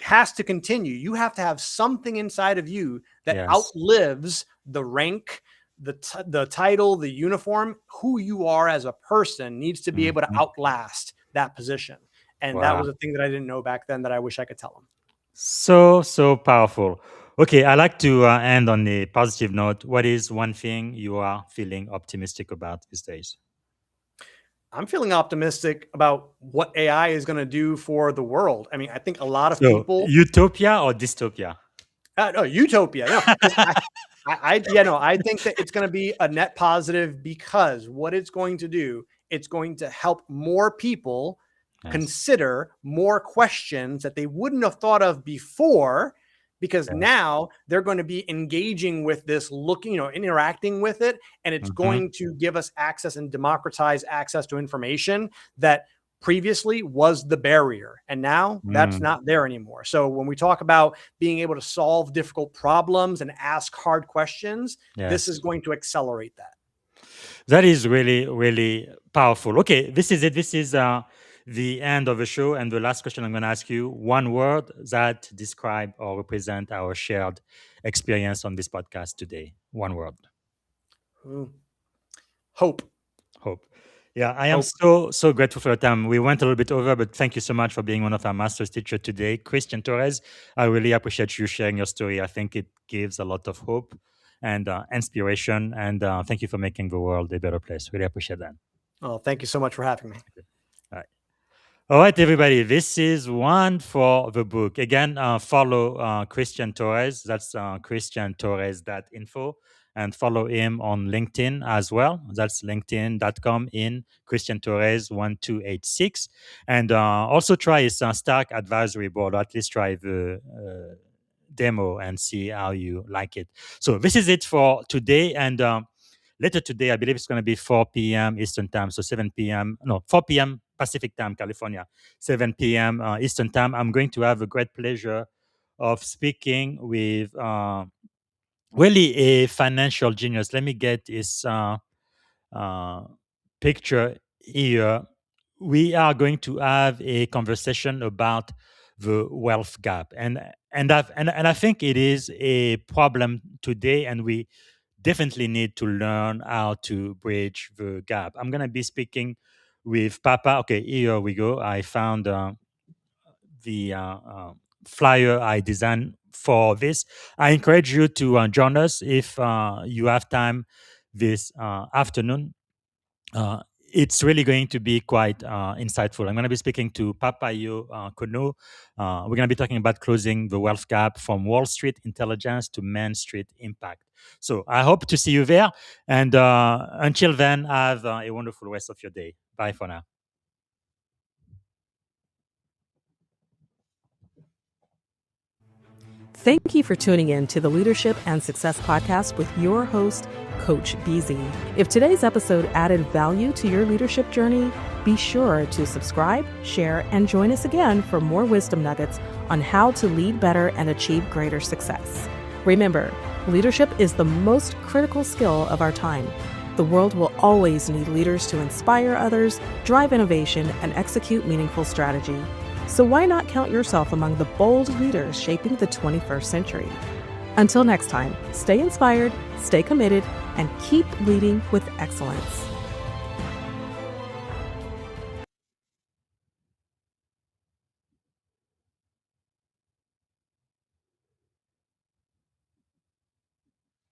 [SPEAKER 3] has to continue. You have to have something inside of you that outlives the rank, the title, the uniform. Who you are as a person needs to be able to outlast that position. And that was a thing that I didn't know back then that I wish I could tell them.
[SPEAKER 4] So powerful. Okay, I like to end on a positive note. What is one thing you are feeling optimistic about these days?
[SPEAKER 3] I'm feeling optimistic about what AI is going to do for the world. I mean, I think a lot of
[SPEAKER 4] So,
[SPEAKER 3] people.
[SPEAKER 4] utopia or dystopia?
[SPEAKER 3] No, utopia. No, 'cause I think that it's going to be a net positive because what it's going to do, it's going to help more people consider more questions that they wouldn't have thought of before, because now they're going to be engaging with this, interacting with it, and it's going to give us access and democratize access to information that previously was the barrier. And now that's not there anymore. So when we talk about being able to solve difficult problems and ask hard questions, this is going to accelerate that.
[SPEAKER 4] That is really, really powerful. Okay, this is it. This is the end of the show. And the last question I'm going to ask you, one word that describe or represent our shared experience on this podcast today. One word.
[SPEAKER 3] Hope.
[SPEAKER 4] Hope. Yeah, I am so grateful for your time. We went a little bit over, but thank you so much for being one of our master's teacher today. Christian Torres, I really appreciate you sharing your story. I think it gives a lot of hope and inspiration. And thank you for making the world a better place. Really appreciate that.
[SPEAKER 3] Oh, thank you so much for having me.
[SPEAKER 4] All right. All right, everybody. This is one for the book. Again, follow Christian Torres. That's christiantorres.info. And follow him on LinkedIn as well. That's linkedin.com in Christian Torres 1286. And also try his Stark Advisory Board, or at least try the demo and see how you like it. So this is it for today. And later today, I believe it's going to be 4 p.m. Eastern Time. So 4 p.m. Pacific Time, California, 7 p.m. Eastern Time. I'm going to have a great pleasure of speaking with really a financial genius. Let me get his picture here. We are going to have a conversation about the wealth gap, and I think it is a problem today, and we definitely need to learn how to bridge the gap. I'm going to be speaking with Papa. Okay, here we go. I found the flyer I designed for this. I encourage you to join us if you have time this afternoon. It's really going to be quite insightful. I'm going to be speaking to Papayo Kono. We're going to be talking about closing the wealth gap from Wall Street intelligence to Main Street impact. So I hope to see you there. And until then, have a wonderful rest of your day. Bye for now.
[SPEAKER 2] Thank you for tuning in to the Leadership and Success Podcast with your host, Coach BZ. If today's episode added value to your leadership journey, be sure to subscribe, share, and join us again for more wisdom nuggets on how to lead better and achieve greater success. Remember, leadership is the most critical skill of our time. The world will always need leaders to inspire others, drive innovation, and execute meaningful strategy. So why not count yourself among the bold leaders shaping the 21st century? Until next time, stay inspired, stay committed, and keep leading with excellence.